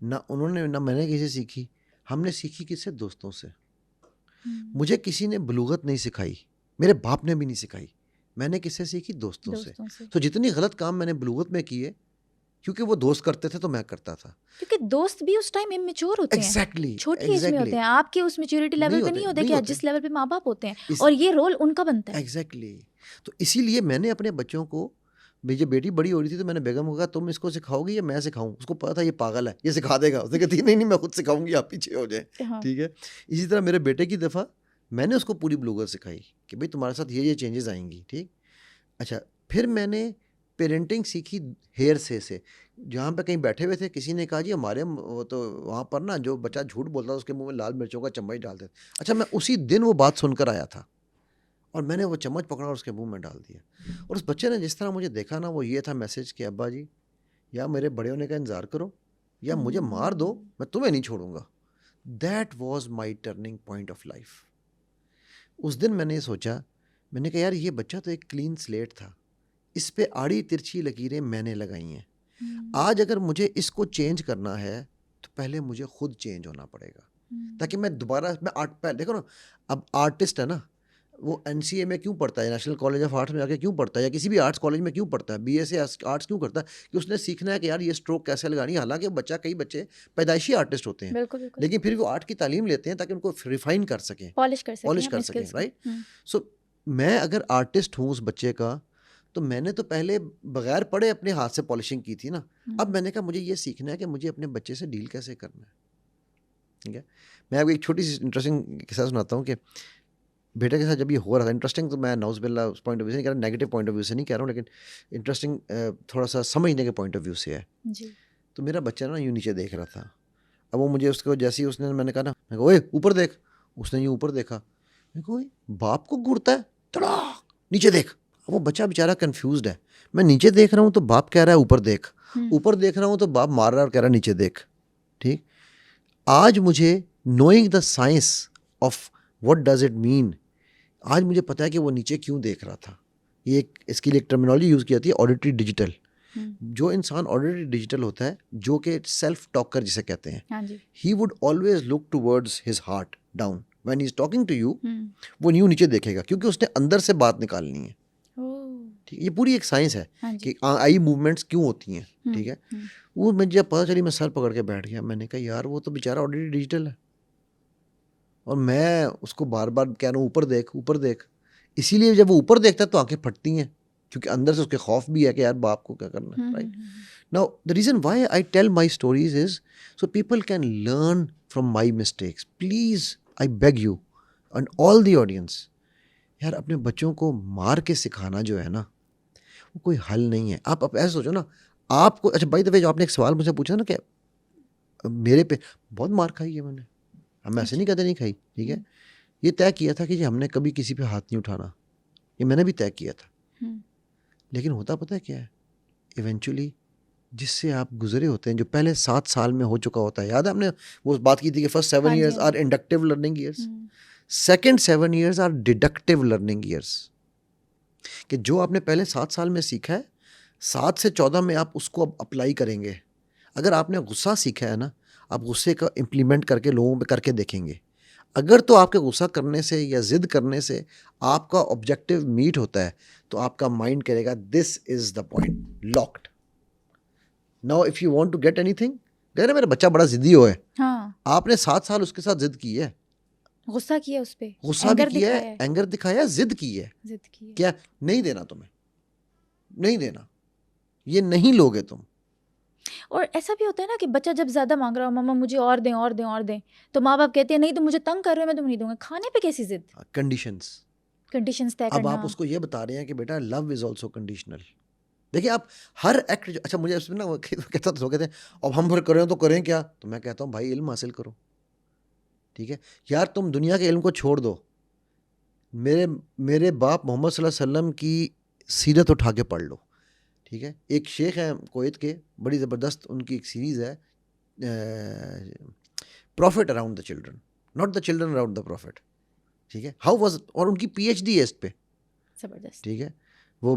[SPEAKER 1] ना मैंने किसी सीखी, हमने सीखी किससे? दोस्तों से। मुझे किसी ने बलूगत नहीं सिखाई, मेरे बाप ने भी नहीं सिखाई, मैंने किससे सीखी? दोस्तों से। तो जितनी गलत काम मैंने बलूगत में किए, क्योंकि वो दोस्त करते थे तो मैं करता था,
[SPEAKER 2] क्योंकि दोस्त भी उस टाइम इमेच्योर होते हैं, छोटी एज में होते हैं, आपके उस मैच्योरिटी लेवल पे नहीं होते कि जिस लेवल पे माँ बाप होते हैं, और ये रोल उनका बनता है।
[SPEAKER 1] एग्जैक्टली। तो इसीलिए मैंने अपने बच्चों को मुझे बेटी बड़ी हो रही थी तो मैंने बेगम को कहा तुम इसको सिखाओगी या मैं सिखाऊं? उसको पता था ये पागल है, ये सिखा देगा। उसने कहती नहीं नहीं मैं खुद सिखाऊंगी, आप पीछे हो जाए।
[SPEAKER 2] हाँ।
[SPEAKER 1] ठीक है। इसी तरह मेरे बेटे की दफ़ा मैंने उसको पूरी ब्लूगर सिखाई कि भाई तुम्हारे साथ ये चेंजेस आएंगी। ठीक। अच्छा, फिर मैंने पेरेंटिंग सीखी हेयर से जहाँ पे कहीं बैठे हुए थे, किसी ने कहा जी हमारे वो तो वहाँ पर ना जो बच्चा झूठ बोलता था उसके मुंह में लाल मिर्चों का चम्मच डालते थे। अच्छा, मैं उसी दिन वो बात सुनकर आया था और मैंने वो चम्मच पकड़ा और उसके मुंह में डाल दिया। और उस बच्चे ने जिस तरह मुझे देखा ना, वो ये था मैसेज कि अब्बा जी या मेरे बड़े होने का इंतज़ार करो या मुझे मार दो, मैं तुम्हें नहीं छोड़ूंगा। That was my turning point of life. उस दिन मैंने सोचा, मैंने कहा यार ये बच्चा तो एक क्लीन स्लेट था, इस पे आड़ी तिरछी लकीरें मैंने लगाई हैं। आज अगर मुझे इसको चेंज करना है तो पहले मुझे खुद चेंज होना पड़ेगा, ताकि मैं दोबारा मैं देखो ना, अब आर्टिस्ट है ना, वो एनसीए में क्यों पढ़ता है, नेशनल कॉलेज ऑफ आर्ट्स में आके क्यों पढ़ता है, या किसी भी आर्ट्स कॉलेज में क्यों पढ़ता है, बीएससी आर्ट्स क्यों करता है? कि उसने सीखना है कि यार ये स्ट्रोक कैसे लगानी है। हालांकि कई बच्चे पैदाइशी आर्टिस्ट होते हैं,
[SPEAKER 2] बिल्कुल बिल्कुल,
[SPEAKER 1] लेकिन फिर भी वो आर्ट की तालीम लेते हैं ताकि उनको रिफाइन कर सकें,
[SPEAKER 2] पॉलिश कर
[SPEAKER 1] पॉलिश
[SPEAKER 2] सकें
[SPEAKER 1] कर
[SPEAKER 2] अपने
[SPEAKER 1] सकें,
[SPEAKER 2] स्किल्स को।
[SPEAKER 1] राइट। सो मैं अगर आर्टिस्ट हूँ उस बच्चे का, तो मैंने तो पहले बगैर पढ़े अपने हाथ से पॉलिशिंग की थी ना। अब मैंने कहा मुझे ये सीखना है कि मुझे अपने बच्चे से डील कैसे करना है। ठीक है। मैं आपको एक छोटी सी इंटरेस्टिंग किस्सा सुनाता हूँ कि बेटे के साथ जब ये हो रहा था, इंटरेस्टिंग तो मैं नाउज़ुबिल्लाह उस पॉइंट ऑफ व्यू से नहीं कह रहा, नेगेटिव पॉइंट ऑफ व्यू से नहीं कह रहा हूँ, लेकिन इंटरेस्टिंग थोड़ा सा समझने के पॉइंट ऑफ व्यू से है।
[SPEAKER 2] जी।
[SPEAKER 1] तो मेरा बच्चा ना यूँ नीचे देख रहा था। अब वो मुझे उसको जैसे ही उसने, मैंने कहा ना, मैं कहा ओए ऊपर देख, उसने यूँ ऊपर देखा। मैं कहा ओए बाप को घूरता है, तड़ाक नीचे देख। अब वो बच्चा बेचारा कंफ्यूज्ड है, मैं नीचे देख रहा हूँ तो बाप कह रहा है ऊपर देख, ऊपर देख रहा हूँ तो बाप मार रहा है और कह रहा है नीचे देख। ठीक। आज मुझे knowing the science of what does it mean, आज मुझे पता है कि वो नीचे क्यों देख रहा था। ये एक इसके लिए एक टर्मिनोलॉजी यूज़ की जाती है, ऑडिटरी डिजिटल। जो इंसान ऑडिटरी डिजिटल होता है, जो कि सेल्फ टॉकर जिसे कहते हैं,
[SPEAKER 2] हाँ जी।
[SPEAKER 1] He would always look towards his heart down when he is talking to you. वो न्यू नीचे देखेगा क्योंकि उसने अंदर से बात निकालनी है। ठीक। ये पूरी एक साइंस है कि आई मूवमेंट्स क्यों होती हैं। ठीक है। वो मुझे जब पता चली, मैं सर पकड़ के बैठ गया। मैंने कहा यार वो तो बेचारा ऑडिटरी डिजिटल है और मैं उसको बार बार कह रहा हूँ ऊपर देख ऊपर देख। इसीलिए जब वो ऊपर देखता है तो आंखें फटती हैं, क्योंकि अंदर से उसके खौफ भी है कि यार बाप को क्या करना है, right. Now the reason why I tell my stories is so people can learn from my mistakes. Please I beg you and all the audience, यार अपने बच्चों को मार के सिखाना जो है ना, वो कोई हल नहीं है। आप ऐसे सोचो ना, आपको, अच्छा बाय द वे जो आपने एक सवाल मुझसे पूछा ना कि मेरे पे बहुत मार खाई है मैंने, हम ऐसे नहीं कहते नहीं खाई। ठीक है। ये तय किया था कि जी हमने कभी किसी पे हाथ नहीं उठाना, ये मैंने भी तय किया था। लेकिन होता पता है क्या है, इवेंचुअली जिससे आप गुजरे होते हैं, जो पहले 7 साल में हो चुका होता है, याद है हमने वो बात की थी कि first 7 years are inductive learning years, second 7 years are deductive learning years. कि जो आपने पहले 7 साल में सीखा है, 7 से 14 में आप उसको अब अप्लाई करेंगे। अगर आपने गुस्सा सीखा है ना, आप गुस्से का इम्प्लीमेंट करके लोगों पे करके देखेंगे। अगर तो आपके गुस्सा करने से या ज़िद करने से आपका ऑब्जेक्टिव मीट होता है, तो आपका माइंड करेगा this is the point, locked. Now if you want to get anything, कहना मेरा बच्चा बड़ा ज़िद्दी हो है,
[SPEAKER 2] हाँ,
[SPEAKER 1] आपने 7 साल उसके साथ ज़िद की है,
[SPEAKER 2] गुस्सा किया उस पे,
[SPEAKER 1] गुस्सा भी किया है, एंगर दिखाया, ज़िद की है,
[SPEAKER 2] जिद की है।
[SPEAKER 1] क्या नहीं देना तुम्हें, नहीं देना, ये नहीं लोगे तुम।
[SPEAKER 2] और ऐसा भी होता है ना कि बच्चा जब ज़्यादा मांग रहा हो, मम्मा मुझे और दें और दें और दें, तो माँ बाप कहते हैं नहीं तुम मुझे तंग कर रहे हो, मैं तुम्हें नहीं दूंगा। खाने पे कैसी जिद,
[SPEAKER 1] कंडीशंस,
[SPEAKER 2] कंडीशंस तय
[SPEAKER 1] अब
[SPEAKER 2] करना।
[SPEAKER 1] आप उसको ये बता रहे हैं कि बेटा लव इज ऑल्सो कंडीशनल। देखिए आप हर एक्ट अच्छा मुझे इसमें ना वो कहता तो कहते हैं अब हम फिर करें तो करें क्या, तो मैं कहता हूँ भाई इल्म हासिल करो। ठीक है यार, तुम दुनिया के इल्म को छोड़ दो, मेरे बाप मोहम्मद सल्लल्लाहु अलैहि वसल्लम की सीरत उठा के पढ़ लो। ठीक है। एक शेख हैं कुवैत के, बड़ी ज़बरदस्त उनकी एक सीरीज़ है, profit around the children, not the children around the profit. ठीक है। हाउ वाज, और उनकी PhD है इस पे।
[SPEAKER 2] जबरदस्त।
[SPEAKER 1] ठीक है। वो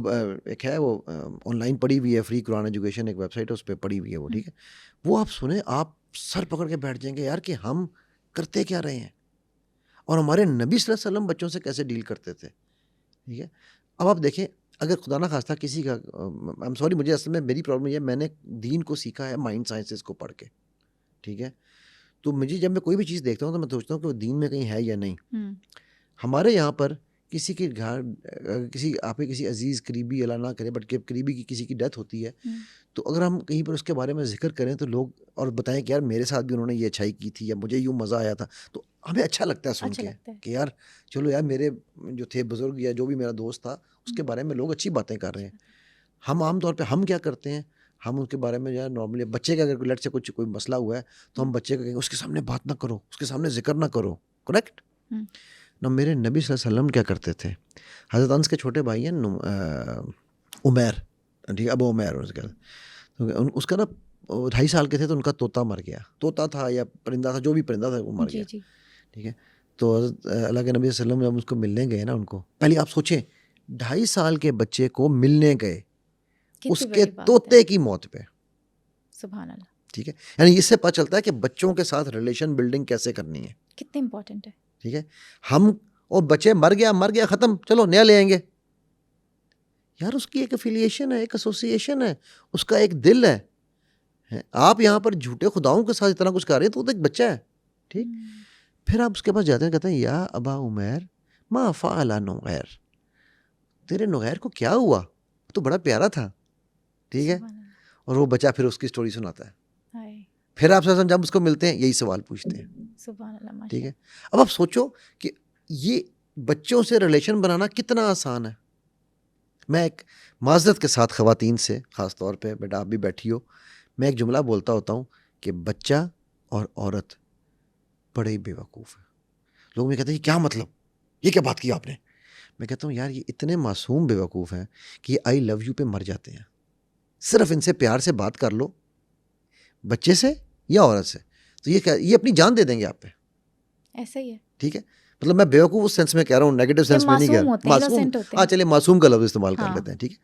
[SPEAKER 1] एक है, वो ऑनलाइन पढ़ी हुई है, फ्री कुरान एजुकेशन एक वेबसाइट है, उस पर पढ़ी हुई है वो। ठीक है। वो आप सुने, आप सर पकड़ के बैठ जाएंगे यार कि हम करते क्या रहे हैं और हमारे नबी सल्लल्लाहु अलैहि वसल्लम बच्चों से कैसे डील करते थे। ठीक है। अब आप देखें, अगर खुदा ना खास्ता किसी का, आई एम सॉरी, मुझे असल में मेरी प्रॉब्लम ये है, मैंने दीन को सीखा है माइंड साइंसेस को पढ़ के। ठीक है। तो मुझे जब मैं कोई भी चीज़ देखता हूँ तो मैं सोचता हूँ कि वो दीन में कहीं है या नहीं। हमारे यहाँ पर किसी के घर किसी आपके किसी अजीज़ करीबी अल्लाह ना करे बट के करीबी की किसी की डेथ होती है, तो अगर हम कहीं पर उसके बारे में ज़िक्र करें तो लोग और बताएं कि यार मेरे साथ भी उन्होंने ये अच्छाई की थी या मुझे यूँ मज़ा आया था, तो हमें अच्छा लगता है सुन
[SPEAKER 2] अच्छा
[SPEAKER 1] के
[SPEAKER 2] लगता है।
[SPEAKER 1] कि यार चलो यार मेरे जो थे बुज़ुर्ग या जो भी मेरा दोस्त था उसके बारे में लोग अच्छी बातें कर रहे हैं। हम आम तौर पे हम क्या करते हैं, हम उनके बारे में यार नॉर्मली बच्चे का अगर लेट से कुछ कोई मसला हुआ है तो हम बच्चे को कहेंगे उसके सामने बात ना करो, उसके सामने ज़िक्र ना करो, करेक्ट
[SPEAKER 2] हम्म,
[SPEAKER 1] ना। मेरे नबी सल्लल्लाहु अलैहि वसल्लम क्या करते थे, हज़रत अनस के छोटे भाई हैं उमैर, ठीक है, अबू उमैर उसका, तो उसका ना 2.5 साल के थे तो उनका तोता मर गया, तोता था या परिंदा था, जो भी परिंदा था वो मर
[SPEAKER 2] जी
[SPEAKER 1] गया,
[SPEAKER 2] जी।
[SPEAKER 1] ठीक है। तो हज़रत अल्लाह के नबी सल्लल्लाहु अलैहि वसल्लम जब उसको मिलने गए ना, उनको पहले आप सोचें 2.5 साल के बच्चे को मिलने गए
[SPEAKER 2] कितनी
[SPEAKER 1] उसके
[SPEAKER 2] बड़ी बात है।
[SPEAKER 1] तोते की मौत पे,
[SPEAKER 2] सुभान अल्लाह,
[SPEAKER 1] ठीक है। यानी इससे पता चलता है कि बच्चों के साथ रिलेशन बिल्डिंग कैसे करनी है,
[SPEAKER 2] कितनी इंपॉर्टेंट है।
[SPEAKER 1] ठीक है। हम और बच्चे मर गया ख़त्म, चलो नया ले आएंगे, यार उसकी एक एफिलिएशन है, एक एसोसिएशन है, उसका एक दिल है। आप यहाँ पर झूठे खुदाओं के साथ इतना कुछ कर रहे हैं तो वो तो एक बच्चा है, ठीक। फिर आप उसके पास जाते हैं, कहते हैं या अबा उमैर मा फ़अला नुगैर, तेरे नुगैर को क्या हुआ, तो बड़ा प्यारा था, ठीक है।
[SPEAKER 2] सुभान अल्लाह,
[SPEAKER 1] और वो बच्चा फिर उसकी स्टोरी सुनाता है,
[SPEAKER 2] हाय,
[SPEAKER 1] फिर आप जब उसको मिलते हैं यही सवाल पूछते हैं,
[SPEAKER 2] सुभान अल्लाह,
[SPEAKER 1] ठीक है।
[SPEAKER 2] माशाल्लाह।
[SPEAKER 1] अब आप सोचो कि ये बच्चों से रिलेशन बनाना कितना आसान है। मैं एक माजरत के साथ ख़वातीन से ख़ास तौर पे, बेटा आप भी बैठी हो, मैं एक जुमला बोलता होता हूँ कि बच्चा और औरत बड़े ही बेवकूफ़ है। लोग मुझे कहते हैं क्या मतलब, ये क्या बात की आपने। मैं कहता हूँ यार ये इतने मासूम बेवकूफ़ हैं कि आई लव यू पे मर जाते हैं। सिर्फ इनसे प्यार से बात कर लो, बच्चे से या औरत से, तो ये अपनी जान दे देंगे आप पे,
[SPEAKER 2] ऐसा ही है
[SPEAKER 1] ठीक है। मतलब मैं बेवकूफ़ उस सेंस में कह रहा हूँ, नेगेटिव
[SPEAKER 2] कि
[SPEAKER 1] सेंस में नहीं कह
[SPEAKER 2] मासूम
[SPEAKER 1] रहा,
[SPEAKER 2] होते हैं,
[SPEAKER 1] मासूम,
[SPEAKER 2] इनोसेंट होते
[SPEAKER 1] हाँ
[SPEAKER 2] हैं।
[SPEAKER 1] चलिए मासूम का लफ्ज़ इस्तेमाल कर
[SPEAKER 2] हाँ।
[SPEAKER 1] लेते हैं, ठीक है।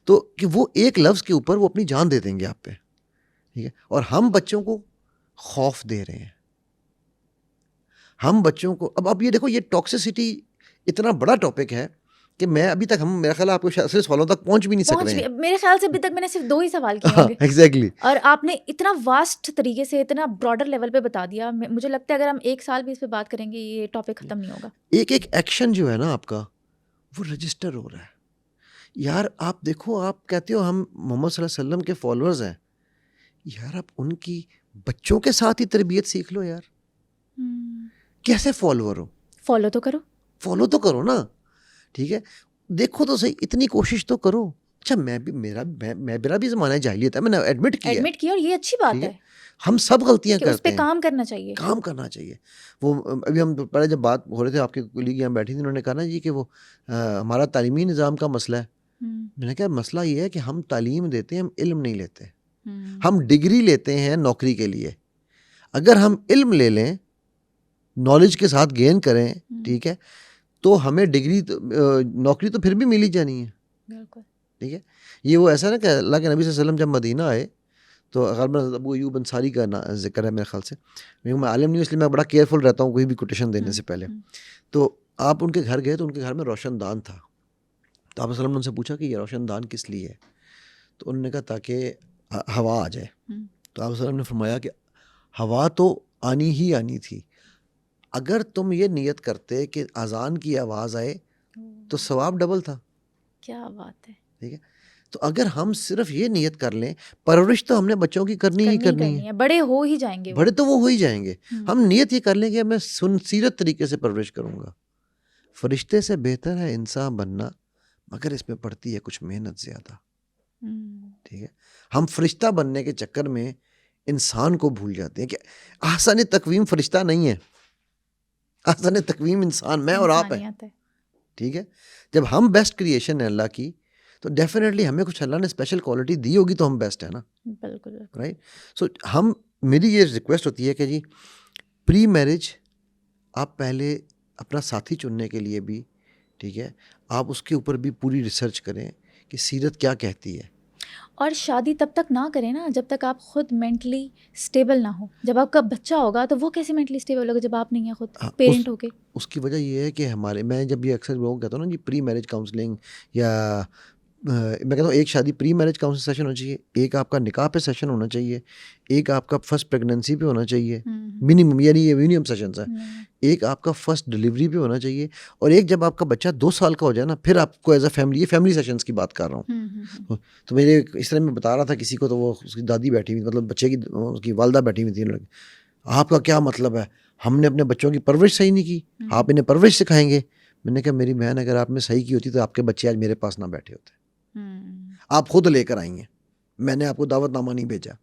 [SPEAKER 1] तो कि वो एक लफ्ज़ के ऊपर वो अपनी जान दे देंगे आप पे, ठीक है। और हम बच्चों को खौफ दे रहे हैं, हम बच्चों को अब ये देखो, ये टॉक्सिसिटी इतना बड़ा टॉपिक है कि मैं अभी तक, हम मेरा ख्याल है आपको असली सवालों तक पहुंच भी नहीं सक
[SPEAKER 2] पहुंच
[SPEAKER 1] रहे
[SPEAKER 2] भी,
[SPEAKER 1] हैं।
[SPEAKER 2] मेरे ख्याल से अभी तक मैंने सिर्फ 2 ही सवाल किए
[SPEAKER 1] हाँ
[SPEAKER 2] होंगे
[SPEAKER 1] एग्जैक्टली।
[SPEAKER 2] और आपने इतना वास्ट तरीके से, इतना ब्रॉडर लेवल पे बता दिया। मुझे लगता है अगर हम 1 साल भी इस पे बात करेंगे ये टॉपिक खत्म नहीं होगा।
[SPEAKER 1] एक एक एक्शन जो है ना आपका वो रजिस्टर हो रहा है। यार आप देखो, आप कहते हो हम मोहम्मद सल्लल्लाहु अलैहि वसल्लम के फॉलोअर्स हैं, यार आप उनकी बच्चों के साथ ही तरबियत सीख लो यार। कैसे फॉलोअर हो,
[SPEAKER 2] फॉलो तो करो।
[SPEAKER 1] फॉलो तो करो ना, ठीक है। देखो तो सही, इतनी कोशिश तो करो। अच्छा मेरा भी ज़माना जाहिलियत है, मैंने एडमिट किया है,
[SPEAKER 2] एडमिट किया और ये अच्छी बात
[SPEAKER 1] ठीक
[SPEAKER 2] है
[SPEAKER 1] है। हम सब गलतियां
[SPEAKER 2] कि उस
[SPEAKER 1] करते
[SPEAKER 2] पे
[SPEAKER 1] हैं,
[SPEAKER 2] काम करना चाहिए।
[SPEAKER 1] काम करना चाहिए। वो अभी हम पहले जब बात हो रहे थे, आपके कुलीग यहाँ बैठी थी, उन्होंने कहा ना जी कि वो हमारा तालीमी निज़ाम का मसला है। मैंने कहा मसला ये है कि हम तालीम देते हैं, हम इल्म नहीं लेते। हम डिग्री लेते हैं नौकरी के लिए, अगर हम इल्म ले लें, नॉलेज के साथ गेन करें, ठीक है, तो हमें डिग्री नौकरी तो फिर भी मिल ही जानी है,
[SPEAKER 2] बिल्कुल।
[SPEAKER 1] ठीक है। ये वो ऐसा ना कि अल्लाह के नबी सल्लल्लाहु अलैहि वसल्लम जब मदीना आए तो अगर अबू अयूब अंसारी का जिक्र है मेरे ख्याल से, मैं आलिम नहीं हूँ इसलिए मैं बड़ा केयरफुल रहता हूँ कोई भी कोटेशन देने से पहले। तो आप उनके घर गए तो उनके घर में रोशनदान था, तो आप वसल्लम ने उनसे पूछा कि ये रोशनदान किस लिए है, तो उन्होंने कहा ताकि हवा आ जाए। तो आप वसल्लम ने फरमाया कि हवा तो आनी ही आनी थी, अगर तुम ये नियत करते कि अजान की आवाज़ आए तो सवाब डबल था।
[SPEAKER 2] क्या बात है,
[SPEAKER 1] ठीक है। तो अगर हम सिर्फ ये नियत कर लें, परवरिश तो हमने बच्चों की करनी ही करनी है,
[SPEAKER 2] बड़े हो ही जाएंगे
[SPEAKER 1] बड़े तो वो हो ही जाएंगे। हम
[SPEAKER 2] वो।
[SPEAKER 1] नियत ये कर लें कि मैं सुनसीरत तरीके से परवरिश करूंगा। फरिश्ते से बेहतर है इंसान बनना, मगर इसमें पड़ती है कुछ मेहनत ज़्यादा, ठीक है। हम फरिश्ता बनने के चक्कर में इंसान को भूल जाते हैं कि आसान तकवीम फरिश्ता नहीं है, आसान तकवीम इंसान, मैं और आप हैं, ठीक है। जब हम बेस्ट क्रिएशन है अल्लाह की, तो डेफिनेटली हमें कुछ अल्लाह ने स्पेशल क्वालिटी दी होगी तो हम बेस्ट है ना,
[SPEAKER 2] बिल्कुल।
[SPEAKER 1] राइट। सो हम, मेरी ये रिक्वेस्ट होती है कि जी प्री मैरिज आप पहले अपना साथी चुनने के लिए भी, ठीक है, आप उसके ऊपर भी पूरी रिसर्च करें कि सीरत क्या कहती है।
[SPEAKER 2] और शादी तब तक ना करें ना जब तक आप खुद मेंटली स्टेबल ना हो। जब आपका बच्चा होगा तो वो कैसे मेंटली स्टेबल होगा जब आप नहीं है खुद पेरेंट होके।
[SPEAKER 1] उसकी वजह ये है कि मैं जब ये अक्सर लोगों को कहता हूँ ना जी प्री मैरिज काउंसलिंग या मैं कहता हूँ एक शादी प्री मैरिज काउंसलिंग सेशन होना चाहिए, एक आपका निकाह पे सेशन होना चाहिए, एक आपका फर्स्ट प्रेगनेंसी पे होना चाहिए, मिनिमम, यानी ये मिनिमम सेशंस है, एक आपका फर्स्ट डिलीवरी पे होना चाहिए, और एक जब आपका बच्चा 2 साल का हो जाए ना, फिर आपको एज अ फैमिली, ये फैमिली सेशंस की बात कर रहा हूँ। तो मेरे इस तरह मैं बता रहा था किसी को, तो वो उसकी दादी बैठी हुई, मतलब बच्चे की उसकी वालदा बैठी हुई थी, आपका क्या मतलब है, हमने अपने बच्चों की परवरिश सही नहीं की, आप इन्हें परवरिश सिखाएंगे। मैंने कहा मेरी बहन, अगर आपने सही की होती तो आपके बच्चे आज मेरे पास ना बैठे होते, आप खुद लेकर आई हैं, मैंने आपको दावतनामा नहीं भेजा।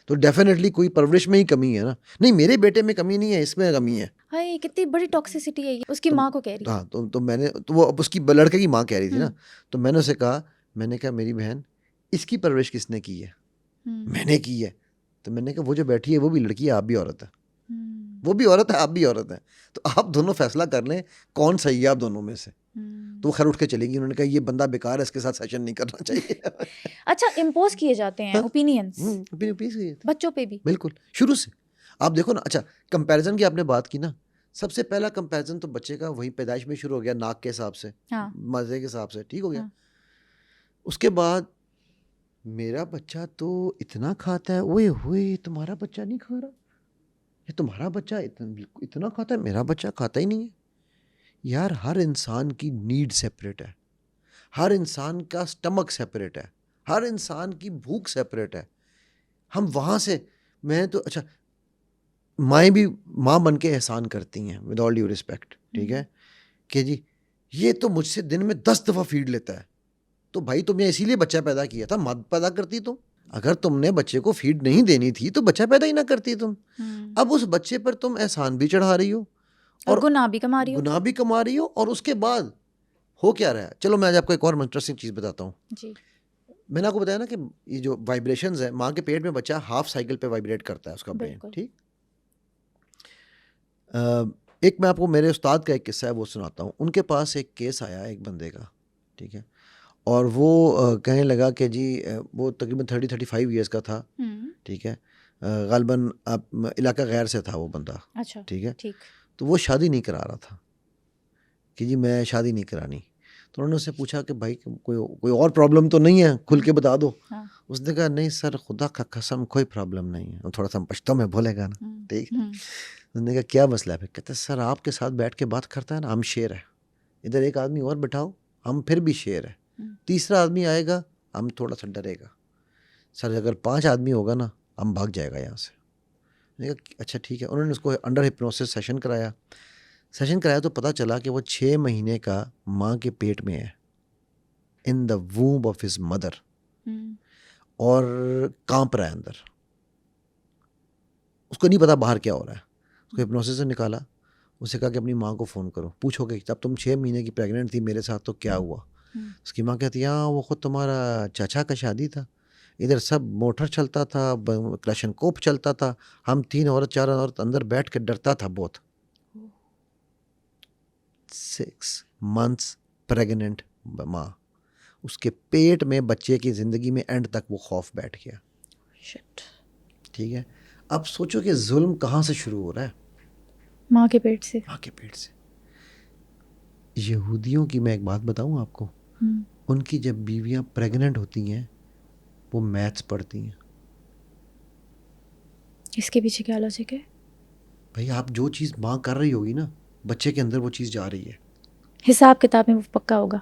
[SPEAKER 1] तो डेफिनेटली कोई परवरिश में ही कमी है ना। नहीं, मेरे बेटे में कमी नहीं है, इसमें कमी है।
[SPEAKER 2] हाय, कितनी बड़ी टॉक्सिसिटी है ये, उसकी माँ को कह रही है।
[SPEAKER 1] हाँ, तो मैंने, तो वो अब उसकी लड़के की माँ कह रही थी ना, तो मैंने उसे कहा, मैंने कहा मेरी बहन, इसकी परवरिश किसने की है? मैंने की है। तो मैंने कहा वो जो बैठी है वो भी लड़की है, आप भी औरत है, वो भी औरत है, आप भी औरत है, तो आप दोनों फैसला कर लें कौन सही है आप दोनों में से। तो वो खैर उठ के चलेगी, उन्होंने कहा ये बंदा बेकार है, इसके साथ सेशन नहीं करना चाहिए।
[SPEAKER 2] अच्छा, इम्पोज किए जाते हैं ओपिनियंस बच्चों पे भी,
[SPEAKER 1] बिल्कुल शुरू से आप देखो ना। अच्छा, कंपैरिजन की आपने बात की ना, सबसे पहला कंपैरिजन तो बच्चे का वही पैदाइश में शुरू हो गया, नाक के हिसाब से, मजे के हिसाब से, ठीक हो गया। उसके बाद मेरा बच्चा तो इतना खाता है, ओए होए तुम्हारा बच्चा नहीं खा रहा, ये तुम्हारा बच्चा इतना खाता है, मेरा बच्चा खाता ही नहीं है। यार, हर इंसान की नीड सेपरेट है, हर इंसान का स्टमक सेपरेट है, हर इंसान की भूख सेपरेट है। हम वहाँ से, मैं तो, अच्छा, माएँ भी माँ बन के एहसान करती हैं, विद ऑल ड्यू रिस्पेक्ट, ठीक है, कि जी ये तो मुझसे दिन में 10 दफ़ा फीड लेता है, तो भाई तुमने इसीलिए बच्चा पैदा किया था, मत पैदा करती तुम। अगर तुमने बच्चे को फीड नहीं देनी थी तो बच्चा पैदा ही ना करती तुम। अब उस बच्चे पर तुम एहसान भी चढ़ा रही हो
[SPEAKER 2] और गुनाह भी कमा रही हो,
[SPEAKER 1] और उसके बाद हो क्या रहा है। चलो मैं आज आपको एक और इंटरेस्टिंग चीज़ बताता हूँ जी। मैंने आपको बताया ना कि ये जो वाइब्रेशंस है, माँ के पेट में बच्चा हाफ साइकिल पे वाइब्रेट करता है उसका ब्रेन, ठीक। एक मैं आपको मेरे उस्ताद का एक किस्सा है वो सुनाता हूँ। उनके पास एक केस आया एक बंदे का, ठीक है, और वो कहने लगा कि जी वो तकरीबन 30-35 ईयर्स का था, ठीक है, गालिबन इलाका गैर से था वो बंदा, अच्छा, ठीक है, ठीक। तो वो शादी नहीं करा रहा था कि जी मैं शादी नहीं करानी। तो उन्होंने उससे पूछा कि भाई कोई और प्रॉब्लम तो नहीं है, खुल के बता दो। हाँ। उसने कहा नहीं सर, खुदा का कसम कोई प्रॉब्लम नहीं है। थोड़ा सा पछतो में बोलेगा ना, ठीक है। उसने कहा क्या मसला है? कहते सर आपके साथ बैठ के बात करता है ना, हम शेर है, इधर एक आदमी और बैठाओ, हम फिर भी शेर है, तीसरा आदमी आएगा हम थोड़ा सा डरेगा, सर अगर 5 आदमी होगा ना हम भाग जाएगा यहाँ से। मैंने कहा अच्छा ठीक है। उन्होंने उसको अंडर हिप्नोसिस सेशन कराया तो पता चला कि वो 6 महीने का माँ के पेट में है, in the womb of his mother, और कांप रहा है अंदर, उसको नहीं पता बाहर क्या हो रहा है। उसको हिप्नोसिस से निकाला, उसे कहा कि अपनी माँ को फ़ोन करो, पूछो कि जब तुम 6 महीने की प्रेग्नेंट थी मेरे साथ तो क्या हुआ। उसकी माँ कहती है हाँ वो खुद तुम्हारा चाचा का शादी था, इधर सब मोटर चलता था, क्लैशनकोप चलता था, हम 3 औरत 4 औरत अंदर बैठ के डरता था बहुत। 6 months प्रेग्नेंट माँ, उसके पेट में बच्चे की ज़िंदगी में एंड तक वो खौफ बैठ गया। ठीक है, अब सोचो कि जुल्म कहाँ से शुरू हो रहा है?
[SPEAKER 2] माँ के पेट से।
[SPEAKER 1] माँ के पेट से। यहूदियों की मैं एक बात बताऊँ आपको, उनकी जब बीवियाँ प्रेग्नेंट होती हैं वो मैथ्स पढ़ती हैं।
[SPEAKER 2] इसके पीछे क्या लॉजिक है?
[SPEAKER 1] भाई आप जो चीज़ माँ कर रही होगी ना, बच्चे के अंदर वो चीज़ जा रही है।
[SPEAKER 2] हिसाब किताब में वो पक्का होगा।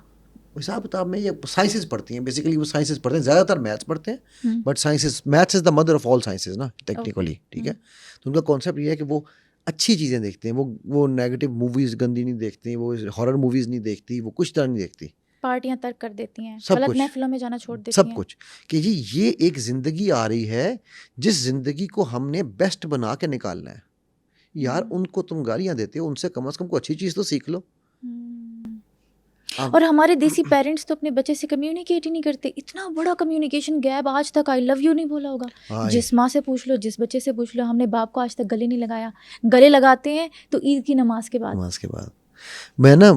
[SPEAKER 1] हिसाब किताब में ये साइंसेस पढ़ती हैं, बेसिकली वो साइंसेस पढ़ते हैं, ज़्यादातर मैथ्स पढ़ते हैं, but sciences, maths is the mother of all sciences ना टेक्निकली, ठीक है। तो उनका कॉन्सेप्ट ये है कि वो अच्छी चीज़ें देखते हैं, वो नेगेटिव मूवीज़ गंदी नहीं देखती, वो हॉरर मूवीज़ नहीं देखती, वो कुछ तरह नहीं देखती,
[SPEAKER 2] पार्टियां तर्क कर देती हैं, गलत महफिलों में जाना छोड़ देती हैं,
[SPEAKER 1] सब कुछ, कि जी ये एक ज़िंदगी आ रही है जिस ज़िंदगी को हमने बेस्ट बना के निकालना है। यार उनको तुम गालियाँ देते हो, उनसे कम से कम कोई अच्छी चीज़ तो सीख लो।
[SPEAKER 2] और हमारे देसी पेरेंट्स तो अपने बच्चे से कम्युनिकेट ही नहीं करते। इतना बड़ा कम्युनिकेशन गैप, आज तक आई लव यू नहीं बोला होगा। जिस माँ से पूछ लो, जिस बच्चे से पूछ लो, हमने बाप को आज तक गले नहीं लगाया। गले लगाते हैं तो ईद की नमाज के बाद।
[SPEAKER 1] मैं ना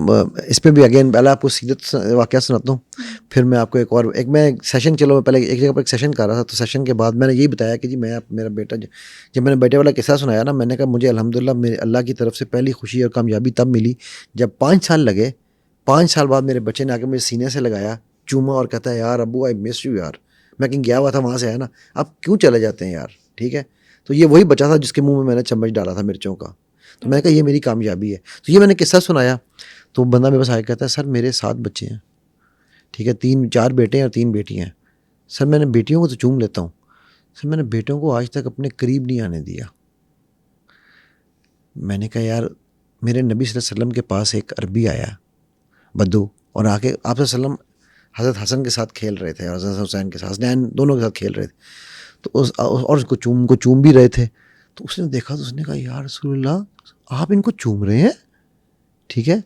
[SPEAKER 1] इस पे भी अगेन पहले आपको सीरत वाक़या सुनाता हूँ, फिर मैं आपको एक मैं सेशन, चलो मैं पहले एक जगह पर एक सेशन कर रहा था, तो सेशन के बाद मैंने यही बताया कि जी मेरा बेटा, जब मैंने बेटे वाला किस्सा सुनाया ना, मैंने कहा मुझे अल्हम्दुलिल्लाह मेरे अल्लाह की तरफ से पहली खुशी और कामयाबी तब मिली जब 5 साल लगे, 5 साल बाद मेरे बच्चे ने आके मुझे सीने से लगाया चूमा और कहता है यार अब्बू आई मिस यू यार, मैं कहीं गया हुआ था वहाँ से आया ना, आप क्यों चले जाते हैं यार, ठीक है। तो ये वही बचा था जिसके मुंह में मैंने चम्मच डाला था मिर्चों का। तो मैंने कहा ये मेरी कामयाबी है। तो ये मैंने किस्सा सुनाया, तो बंदा मेरे पास आया कहता है सर मेरे 7 बच्चे हैं, ठीक है, 4 बेटे हैं और 3 बेटियाँ हैं सर, मैंने बेटियों को तो चूम लेता हूँ सर, मैंने बेटों को आज तक अपने करीब नहीं आने दिया। मैंने कहा यार मेरे नबी सल्लल्लाहु अलैहि वसल्लम के पास एक अरबी आया बद्दू, और आके आप सल्लम हज़रत हसन के साथ खेल रहे थे और हज़रत हुसैन के साथ, हसनैन दोनों के साथ खेल रहे थे, तो और उसको चूम भी रहे थे। तो उसने देखा तो उसने कहा यार रसूलुल्लाह आप इनको चूम रहे हैं, ठीक है,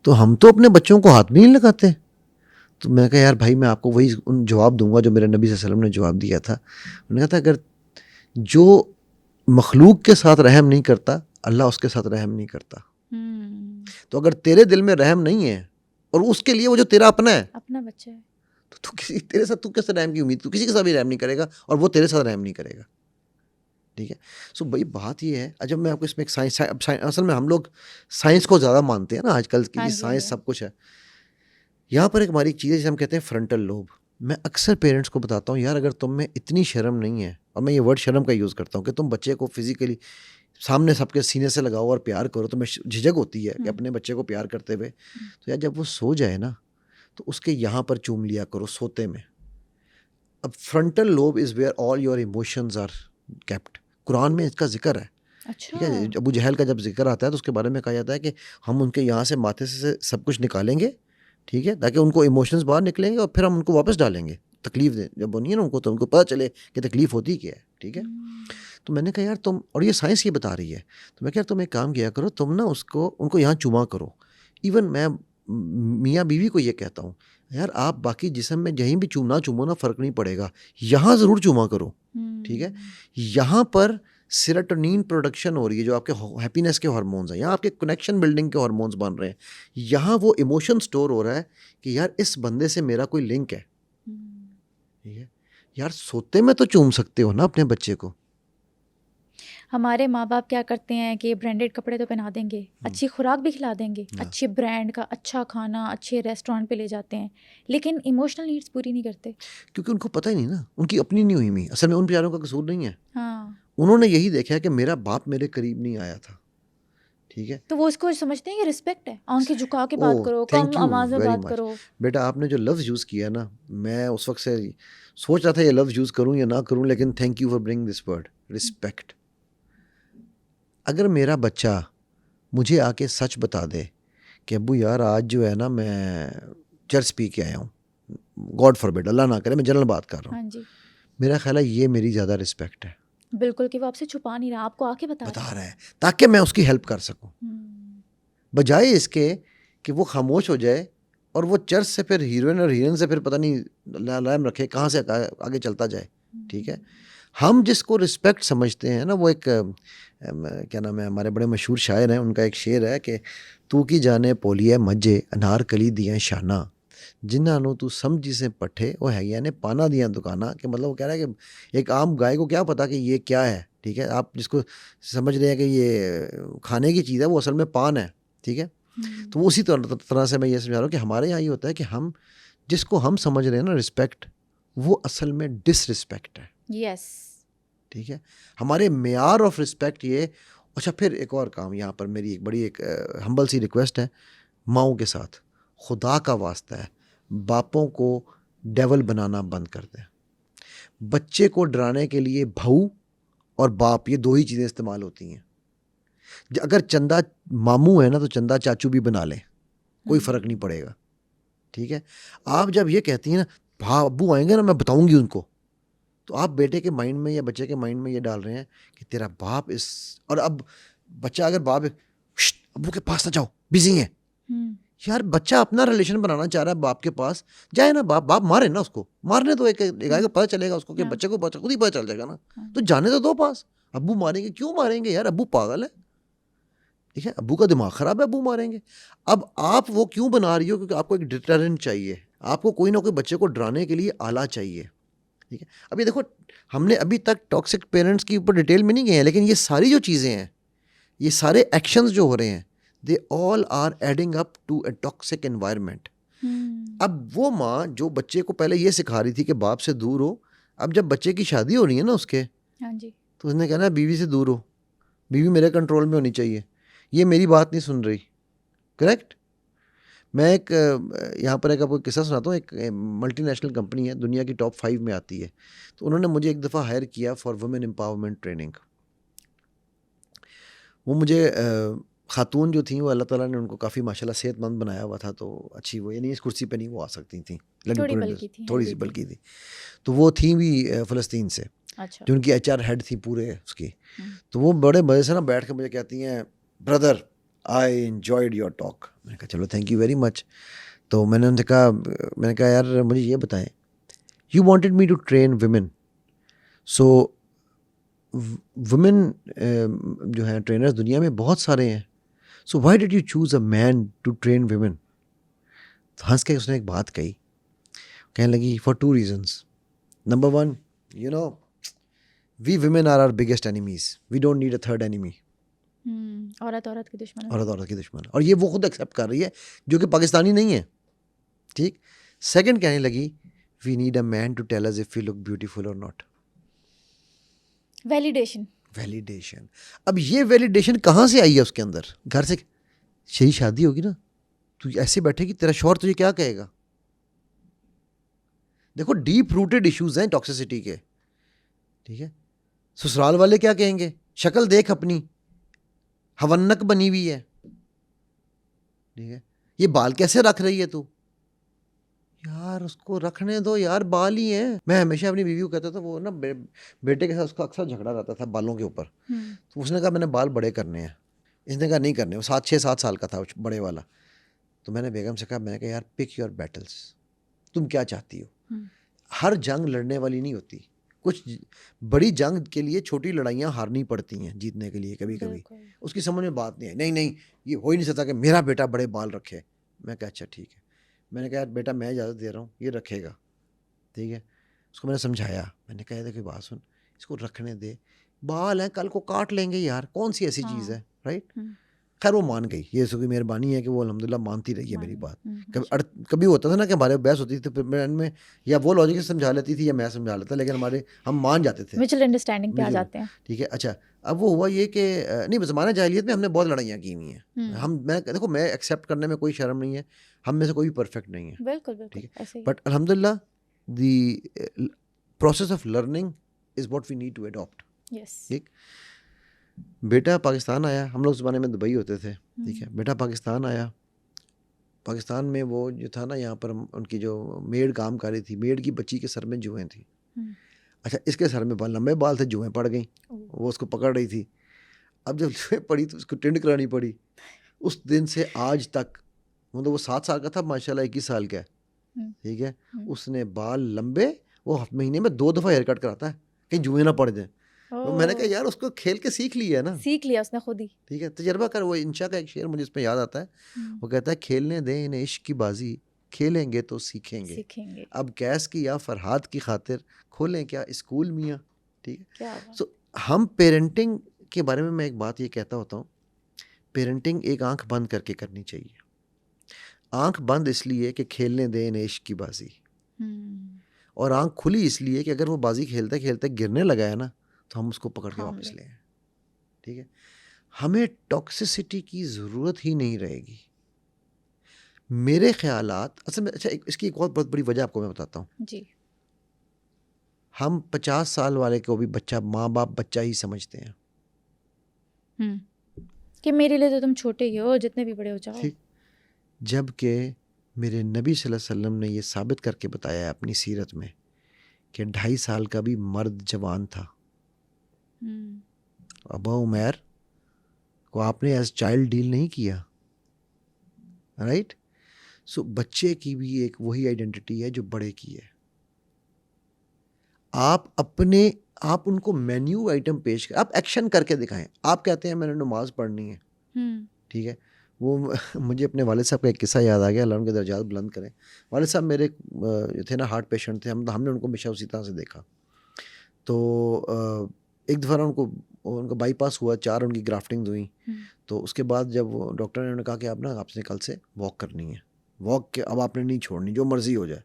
[SPEAKER 1] तो हम तो अपने बच्चों को हाथ भी नहीं लगाते। तो मैंने कहा यार भाई मैं आपको वही जवाब दूंगा जो मेरे नबी सल्लल्लाहु अलैहि वसल्लम ने जवाब दिया था। उन्होंने कहा था अगर जो मखलूक के साथ रहम नहीं करता अल्लाह उसके साथ रहम नहीं करता। तो अगर तेरे दिल में रहम नहीं है और उसके लिए वो जो तेरा अपना है,
[SPEAKER 2] अपना बच्चा है,
[SPEAKER 1] तो तू किसी तेरे साथ तू कैसे रहम की उम्मीद, तू किसी के साथ भी रहम नहीं करेगा और वो तेरे साथ रहम नहीं करेगा, ठीक है। सो भाई बात ये है, जब मैं आपको इसमें एक साइंस, असल में हम लोग साइंस को ज़्यादा मानते हैं ना आजकल की,
[SPEAKER 2] हाँ जी,
[SPEAKER 1] साइंस
[SPEAKER 2] हाँ।
[SPEAKER 1] सब कुछ है। यहाँ पर एक हमारी एक चीज़ है जिसे हम कहते हैं फ्रंटल लोब। मैं अक्सर पेरेंट्स को बताता हूँ यार अगर तुम में इतनी शर्म नहीं है, और मैं ये वर्ड शर्म का यूज़ करता हूँ कि तुम बच्चे को फिजिकली सामने सबके सीने से लगाओ और प्यार करो, तो मैं झिझक होती है कि अपने बच्चे को प्यार करते हुए, तो यार जब वो सो जाए ना तो उसके यहाँ पर चूम लिया करो सोते में। अब frontal lobe is where all your emotions are kept, Quran में इसका जिक्र है, ठीक है।
[SPEAKER 2] अच्छा,
[SPEAKER 1] अबू जहल का जब जिक्र आता है तो उसके बारे में कहा जाता है कि हम उनके यहाँ से माथे से सब कुछ निकालेंगे, ठीक है, ताकि उनको इमोशंस बाहर निकलेंगे और फिर हम उनको वापस डालेंगे, तकलीफ दे जब वो नहीं है ना उनको, तो उनको पता चले कि तकलीफ होती क्या है, ठीक है। तो मैंने कहा यार तुम, और ये साइंस ये बता रही है, तो मैं कहा यार तुम एक काम किया करो, तुम ना उसको उनको यहाँ चुमा करो। इवन मैं मियाँ बीवी को ये कहता हूँ यार आप बाकी जिस्म में यहीं भी चूमना चूमो ना फ़र्क नहीं पड़ेगा, यहाँ ज़रूर चूमा करो, ठीक है। यहाँ पर सेरोटोनिन प्रोडक्शन हो रही है जो आपके हैप्पीनेस के हार्मोन्स हैं, यहाँ आपके कनेक्शन बिल्डिंग के हार्मोन्स बन रहे हैं, यहाँ वो इमोशन स्टोर हो रहा है कि यार इस बंदे से मेरा कोई लिंक है, ठीक है। यार सोते में तो चूम सकते हो ना अपने बच्चे को।
[SPEAKER 2] हमारे माँ बाप क्या करते हैं कि ब्रांडेड कपड़े तो पहना देंगे, अच्छी खुराक भी खिला देंगे, अच्छे ब्रांड का अच्छा खाना अच्छे रेस्टोरेंट पे ले जाते हैं, लेकिन इमोशनल नीड्स पूरी नहीं करते,
[SPEAKER 1] क्योंकि उनको पता ही नहीं ना, उनकी अपनी नहीं हुई। असल में उन प्यारों का कसूर नहीं है,
[SPEAKER 2] हाँ,
[SPEAKER 1] उन्होंने यही देखा है कि मेरा बाप मेरे करीब नहीं आया था, ठीक है।
[SPEAKER 2] तो वो इसको समझते हैं कि रिस्पेक्ट है, आंखें झुका के बात
[SPEAKER 1] ओह
[SPEAKER 2] करो,
[SPEAKER 1] थैंक
[SPEAKER 2] कम
[SPEAKER 1] यू
[SPEAKER 2] आवाज में
[SPEAKER 1] वेरी
[SPEAKER 2] बात
[SPEAKER 1] मच
[SPEAKER 2] करो।
[SPEAKER 1] बेटा, आपने जो लफ्ज़ यूज़ किया ना, मैं उस वक्त से सोच रहा था ये लफ्ज़ यूज़ करूँ या ना करूँ, लेकिन thank you for bring this word respect. अगर मेरा बच्चा मुझे आके सच बता दे कि अब्बू यार आज जो है ना मैं चर्च पी के आया हूँ, गॉड फॉरबिड, अल्लाह ना करे, मैं जनरल बात कर रहा हूँ,
[SPEAKER 2] हाँ जी,
[SPEAKER 1] मेरा ख्याल है ये मेरी ज़्यादा रिस्पेक्ट है,
[SPEAKER 2] बिल्कुल, कि वो आपसे छुपा नहीं रहा, आपको आके बता
[SPEAKER 1] बता
[SPEAKER 2] रहा
[SPEAKER 1] रहा है ताकि मैं उसकी हेल्प कर सकूँ,
[SPEAKER 2] है।
[SPEAKER 1] बजाय इसके कि वो खामोश हो जाए और वो चर्च से फिर हीरोइन और हीरोइन से फिर पता नहीं लाइम रखे कहाँ से आगे चलता जाए, ठीक है। हम जिसको रिस्पेक्ट समझते हैं ना, वो एक क्या नाम है, हमारे बड़े मशहूर शायर हैं, उनका एक शेर है कि तू की जाने पोलिए मज्जे अनार कली दियाँ शाना, जिन्ना नु तू समझी से पट्ठे वो है यानी पाना दियाँ दुकाना, कि मतलब वो कह रहा है कि एक आम गाय को क्या पता कि ये क्या है, ठीक है, आप जिसको समझ रहे हैं कि ये खाने की चीज़ है वो असल में पान है, ठीक है। तो उसी तरह से मैं ये समझा रहा हूँ कि हमारे यहाँ ये होता है कि हम जिसको हम समझ रहे हैं ना रिस्पेक्ट, वो असल में डिसरिस्पेक्ट है,
[SPEAKER 2] यस,
[SPEAKER 1] ठीक है। हमारे मेयार ऑफ रिस्पेक्ट ये। अच्छा फिर एक और काम यहाँ पर मेरी एक बड़ी एक हम्बल सी रिक्वेस्ट है माओं के साथ, खुदा का वास्ता है बापों को डेवल बनाना बंद कर दें। बच्चे को डराने के लिए भाऊ और बाप, ये दो ही चीज़ें इस्तेमाल होती हैं। अगर चंदा मामू है ना तो चंदा चाचू भी बना लें, कोई फ़र्क नहीं पड़ेगा, ठीक है। आप जब ये कहती हैं ना भा अब्बू आएंगे ना मैं बताऊंगी उनको, तो आप बेटे के माइंड में या बच्चे के माइंड में ये डाल रहे हैं कि तेरा बाप इस, और अब बच्चा अगर बाप अब्बू के पास ना जाओ बिजी है, यार बच्चा अपना रिलेशन बनाना चाह रहा है बाप के पास, जाए ना, बाप मारे ना उसको, मारने तो एक आएगा पता चलेगा उसको कि बच्चे को खुद ही पता चल जाएगा ना, तो जाने तो दो पास। अब्बू मारेंगे, क्यों मारेंगे यार, अब्बू पागल है, ठीक है, अब्बू का दिमाग ख़राब है, अब्बू मारेंगे। अब आप वो क्यों बना रही हो, क्योंकि आपको एक डिटरेंट चाहिए, आपको कोई ना कोई बच्चे को डराने के लिए आला चाहिए, ठीक है। अभी देखो हमने अभी तक टॉक्सिक पेरेंट्स की ऊपर डिटेल में नहीं गए हैं, लेकिन ये सारी जो चीज़ें हैं, ये सारे एक्शंस जो हो रहे हैं, they all are adding up to a toxic environment. अब वो माँ जो बच्चे को पहले ये सिखा रही थी कि बाप से दूर हो, अब जब बच्चे की शादी हो रही है ना उसके,
[SPEAKER 2] हाँ जी,
[SPEAKER 1] तो उसने कहना बीवी से दूर हो, बीवी मेरे कंट्रोल में होनी चाहिए, ये मेरी बात नहीं सुन रही। करेक्ट। मैं एक यहाँ पर एक आपको किस्सा सुनाता हूँ। एक मल्टीनेशनल कंपनी है, दुनिया की टॉप 5 में आती है, तो उन्होंने मुझे एक दफ़ा हायर किया फॉर वुमेन एम्पावरमेंट ट्रेनिंग। वो मुझे खातून जो थी वो अल्लाह ताला ने उनको काफ़ी माशाल्लाह सेहतमंद बनाया हुआ था, तो अच्छी वो यानी इस कुर्सी पे नहीं वो आ सकती थी,
[SPEAKER 2] थोड़ी बल्कि थी,
[SPEAKER 1] थोड़ी सी
[SPEAKER 2] healthy थी।
[SPEAKER 1] बल्कि थी। तो वो थी भी फ़लस्तीन से,
[SPEAKER 2] अच्छा।
[SPEAKER 1] जो उनकी HR हेड थी पूरे उसकी।
[SPEAKER 2] हम्म,
[SPEAKER 1] तो वो बड़े मज़े से ना बैठ के मुझे कहती हैं, brother I enjoyed your talk. मैंने कहा चलो थैंक यू वेरी मच। तो मैंने कहा यार मुझे ये बताएं, you wanted me to train women, so women जो हैं ट्रेनर्स दुनिया में बहुत सारे हैं, so why did you choose a man to train women. तो हंस के उसने एक बात कही, कहने लगी for 2 reasons. Number 1, you know we women are our biggest enemies, we don't need a third enemy.
[SPEAKER 2] औरत औरत की दुश्मन
[SPEAKER 1] औरत
[SPEAKER 2] होती
[SPEAKER 1] औरत की दुश्मन, और ये वो खुद एक्सेप्ट कर रही है जो कि पाकिस्तानी नहीं है। ठीक। सेकंड कहने लगी, we need a man to tell us if we look beautiful और नॉट।
[SPEAKER 2] है। वैलिडेशन।
[SPEAKER 1] वैलिडेशन। अब ये वैलिडेशन कहाँ से आई है उसके अंदर? घर से। यही शादी होगी ना, तू ऐसे बैठेगी, तेरा शौहर तुझे क्या कहेगा? देखो डीप रूटेड इश्यूज हैं टॉक्सिसिटी के। ठीक है। ससुराल वाले क्या कहेंगे, शक्ल देख अपनी, हवन्नक बनी हुई है। ठीक है। ये बाल कैसे रख रही है तू? यार उसको रखने दो यार, बाल ही हैं। मैं हमेशा अपनी बीवी को कहता था, वो ना बेटे के साथ उसका अक्सर झगड़ा रहता था बालों के ऊपर। तो उसने कहा मैंने बाल बड़े करने हैं, इसने कहा नहीं करने। वो 6-7 साल का था बड़े वाला। तो मैंने बेगम से कहा, मैंने कहा यार पिक योर बैटल्स, तुम क्या चाहती हो? हर जंग लड़ने वाली नहीं होती, कुछ बड़ी जंग के लिए छोटी लड़ाइयाँ हारनी पड़ती हैं जीतने के लिए कभी कभी। उसकी समझ में बात नहीं है, नहीं नहीं ये हो ही नहीं सकता कि मेरा बेटा बड़े बाल रखे। मैं कहा अच्छा ठीक है। मैंने कहा यार बेटा मैं इजाज़त दे रहा हूँ, ये रखेगा। ठीक है। उसको मैंने समझाया, मैंने कहा देखो बात सुन, इसको रखने दे, बाल हैं कल को काट लेंगे यार, कौन सी ऐसी चीज़ है, राइट। खैर वो मान गई, ये उसकी मेहरबानी है कि वो अल्हम्दुलिल्लाह मानती रही है मेरी बात। कभी होता था ना कि हमारे बहस होती थी तो फिर मैं में या वो लॉजिक से समझा लेती थी या मैं समझा लेता, लेकिन हम मान जाते थे,
[SPEAKER 2] म्यूचुअल अंडरस्टैंडिंग पे आ जाते हैं।
[SPEAKER 1] ठीक है। अच्छा अब वो हुआ ये कि नहीं ज़माना जाहिलियत में हमने बहुत लड़ाइयाँ की हुई हैं। देखो मैं एक्सेप्ट करने में कोई शर्म नहीं है, हम में से कोई भी परफेक्ट नहीं है,
[SPEAKER 2] बिल्कुल बिल्कुल
[SPEAKER 1] ठीक है।
[SPEAKER 2] ऐसे ही।
[SPEAKER 1] बट अल्हम्दुलिल्लाह the process of learning is what we need to adopt.
[SPEAKER 2] Yes.
[SPEAKER 1] ठीक। बेटा पाकिस्तान आया, हम लोग उस ज़माने में दुबई होते थे, ठीक है। बेटा पाकिस्तान आया, पाकिस्तान में वो जो था ना, यहाँ पर उनकी जो मेड काम कर रही थी, मेड की बच्ची के सर में जुएँ थी। अच्छा इसके सर में लंबे बाल थे, जुएँ पड़ गई, वो उसको पकड़ रही थी। अब जब जुएँ पड़ी तो उसको टेंड करानी पड़ी। उस दिन से आज तक, मतलब वो 7 साल का था, माशाल्लाह 21 साल का है, ठीक है। उसने बाल लंबे, वो महीने में 2 दफ़ा हेयर कट कराता है, कहीं जुएँ ना पड़ जाए। तो मैंने कहा यार उसको खेल के सीख लिया है ना,
[SPEAKER 2] सीख लिया उसने खुद ही।
[SPEAKER 1] ठीक है, तजर्बा कर। वो इंशा का एक शेर मुझे इसमें याद आता है, वो कहता है खेलने दें इन्हें इश्क की बाजी, खेलेंगे तो सीखेंगे। अब कैस की या फरहाद की खातिर खोलें क्या स्कूल मियाँ। ठीक है। सो हम पेरेंटिंग के बारे में मैं एक बात ये कहता होता हूँ, पेरेंटिंग एक आंख बंद करके करनी चाहिए। आंख बंद इसलिए कि खेलने दें इन्हें इश्क की बाजी, और आंख खुली इसलिए कि अगर वो बाजी खेलते खेलते गिरने लगा है ना, तो हम उसको पकड़ के वापस ले आए। ठीक है। हमें टॉक्सिसिटी की ज़रूरत ही नहीं रहेगी मेरे ख्यालात असल में। अच्छा इसकी एक और बहुत बड़ी वजह आपको मैं बताता हूँ
[SPEAKER 2] जी।
[SPEAKER 1] हम 50 साल वाले को भी बच्चा, माँ बाप बच्चा ही समझते हैं,
[SPEAKER 2] कि मेरे लिए तो तुम छोटे ही हो, जितने भी बड़े हो जाओ।
[SPEAKER 1] ठीक। जबकि मेरे नबी सल्लल्लाहु अलैहि वसल्लम ने ये साबित करके बताया है अपनी सीरत में कि 2.5 साल का भी मर्द जवान था। अबू उमैर को आपने एज चाइल्ड डील नहीं किया, राइट। सो बच्चे की भी एक वही आइडेंटिटी है जो बड़े की है। आप उनको मेन्यू आइटम पेश कर, आप एक्शन करके दिखाएं। आप कहते हैं मैंने नमाज पढ़नी है, ठीक है। वो मुझे अपने वालिद साहब का एक किस्सा याद आ गया, अल्लाह उनके दर्जात बुलंद करें। वालिद साहब मेरे थे ना हार्ट पेशेंट थे, हमने उनको हमेशा उसी तरह से देखा। तो एक दफ़ा उनका बाईपास हुआ, 4 उनकी ग्राफ्टिंग हुई। तो उसके बाद जब डॉक्टर ने उन्हें कहा कि आप ना आपसे कल से वॉक करनी है, वॉक के अब आपने नहीं छोड़नी, जो मर्जी हो जाए।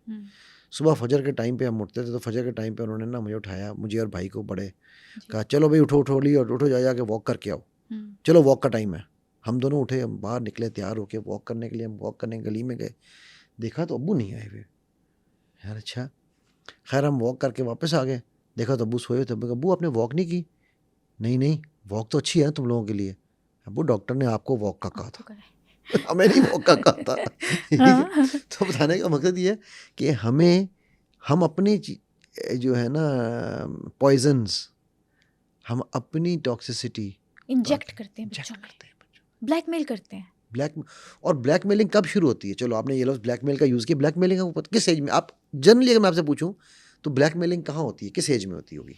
[SPEAKER 1] सुबह फजर के टाइम पे हम उठते थे, तो फजर के टाइम पे उन्होंने ना मुझे उठाया, मुझे और भाई को बड़े, कहा चलो भाई उठो उठो ली, और उठो जा के वॉक करके आओ, चलो वॉक का टाइम है। हम दोनों उठे, हम बाहर निकले तैयार होके वॉक करने के लिए। हम वॉक करने गली में गए, देखा तो अब्बू नहीं आए हुए। यार अच्छा, खैर हम वॉक करके वापस आ गए, देखा तो अब्बू सोए थे। अब्बू आपने वॉक नहीं की? नहीं वॉक तो अच्छी है तुम लोगों के लिए। अब्बू डॉक्टर ने आपको वॉक का कहा था, हमें नहीं वॉक का कहा था। तो बताने का मकसद ये है कि हम अपनी जो है ना पॉइजन्स, हम अपनी टॉक्सिसिटी
[SPEAKER 2] इंजेक्ट करते हैं बच्चों में, ब्लैकमेल करते हैं।
[SPEAKER 1] और ब्लैकमेलिंग कब शुरू होती है? चलो आपने ये लफ्ज़ ब्लैकमेल का यूज़ किया, ब्लैकमेलिंग किस एज में? आप जनरली अगर मैं आपसे पूछूं तो ब्लैकमेलिंग कहाँ होती है, किस एज में होती होगी?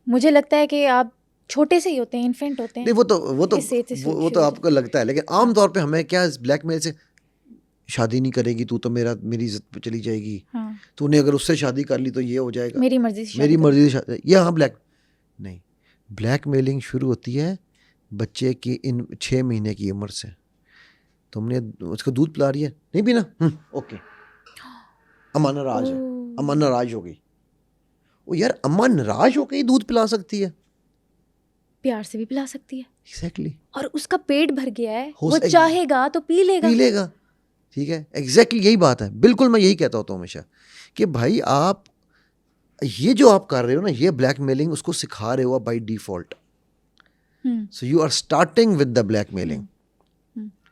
[SPEAKER 2] मुझे लगता है कि आप छोटे से ही होते हैं, इन्फेंट होते हैं।
[SPEAKER 1] नहीं वो तो आपको लगता है, लेकिन आम तौर पे हमें क्या ब्लैकमेल से, शादी नहीं करेगी तू तो मेरी इज्जत पे चली जाएगी, तूने अगर उससे शादी कर ली तो ये हो जाएगा,
[SPEAKER 2] मेरी मर्जी से
[SPEAKER 1] शादी। ये हाँ नहीं, ब्लैकमेलिंग शुरू होती है बच्चे की इन 6 महीने की उम्र से। तुमने उसको दूध पिला रही है, नहीं पीना, ओके, अम्मा नाराज है, अम्मा नाराज हो गई। ओ यार, अम्मा नाराज हो गई दूध पिला सकती है,
[SPEAKER 2] प्यार से भी पिला सकती है।
[SPEAKER 1] एग्जैक्टली।
[SPEAKER 2] और उसका पेट भर गया है, वो चाहेगा तो पी लेगा।
[SPEAKER 1] ठीक है, एग्जैक्टली यही बात है। बिल्कुल मैं यही कहता होता हूँ हमेशा कि भाई आप ये जो आप कर रहे हो ना, ये ब्लैकमेलिंग उसको सिखा रहे हो by default. So you are starting with the blackmailing.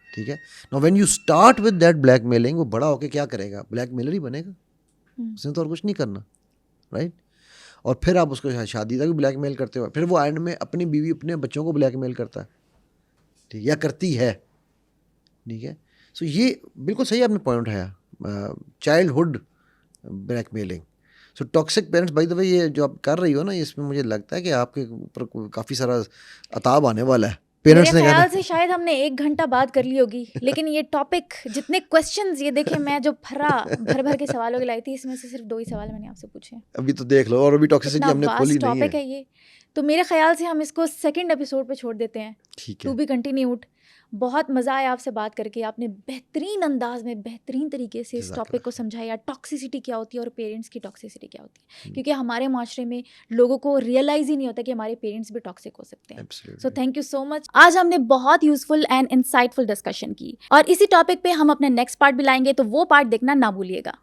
[SPEAKER 1] ठीक है, now when you start with that blackmailing, वो बड़ा होके क्या करेगा? ब्लैकमेलर ही बनेगा, उसने तो और कुछ नहीं करना, राइट? और फिर आप उसको शादी तक भी ब्लैकमेल करते हो, फिर वो एंड में अपनी बीवी अपने बच्चों को ब्लैकमेल करता है, ठीक, या करती है। ठीक है, सो ये बिल्कुल सही आपने पॉइंट उठाया, childhood blackmailing. So toxic parents, by the way, ये जो आप कर रही हो ना, इसमें मुझे लगता है कि आपके ऊपर काफ़ी सारा अताब आने वाला है।
[SPEAKER 2] मेरे ख्याल से शायद हमने 1 घंटा बात कर ली होगी, लेकिन ये टॉपिक, जितने क्वेश्चंस, ये देखे मैं जो भर के सवालों के लाई थी, इसमें से सिर्फ 2 ही सवाल मैंने आपसे पूछे।
[SPEAKER 1] अभी तो देख लो, और अभी टॉक्सिसिटी हमने खोली नहीं
[SPEAKER 2] टॉपिक है ये, तो मेरे ख्याल से हम इसको सेकंड एपिसोड पे छोड़ देते हैं।
[SPEAKER 1] ठीक है,
[SPEAKER 2] टू बी कंटिन्यूड। बहुत मज़ा आया आपसे बात करके, आपने बेहतरीन अंदाज में, बेहतरीन तरीके से इस टॉपिक को समझाया, टॉक्सिसिटी क्या होती है और पेरेंट्स की टॉक्सिसिटी क्या होती है, क्योंकि हमारे माशरे में लोगों को रियलाइज़ ही नहीं होता कि हमारे पेरेंट्स भी टॉक्सिक हो सकते हैं। So thank you so much. आज हमने बहुत यूजफुल एंड इंसाइटफुल डिस्कशन की, और इसी टॉपिक पे हम अपना नेक्स्ट पार्ट भी लाएंगे, तो वो पार्ट देखना ना भूलिएगा।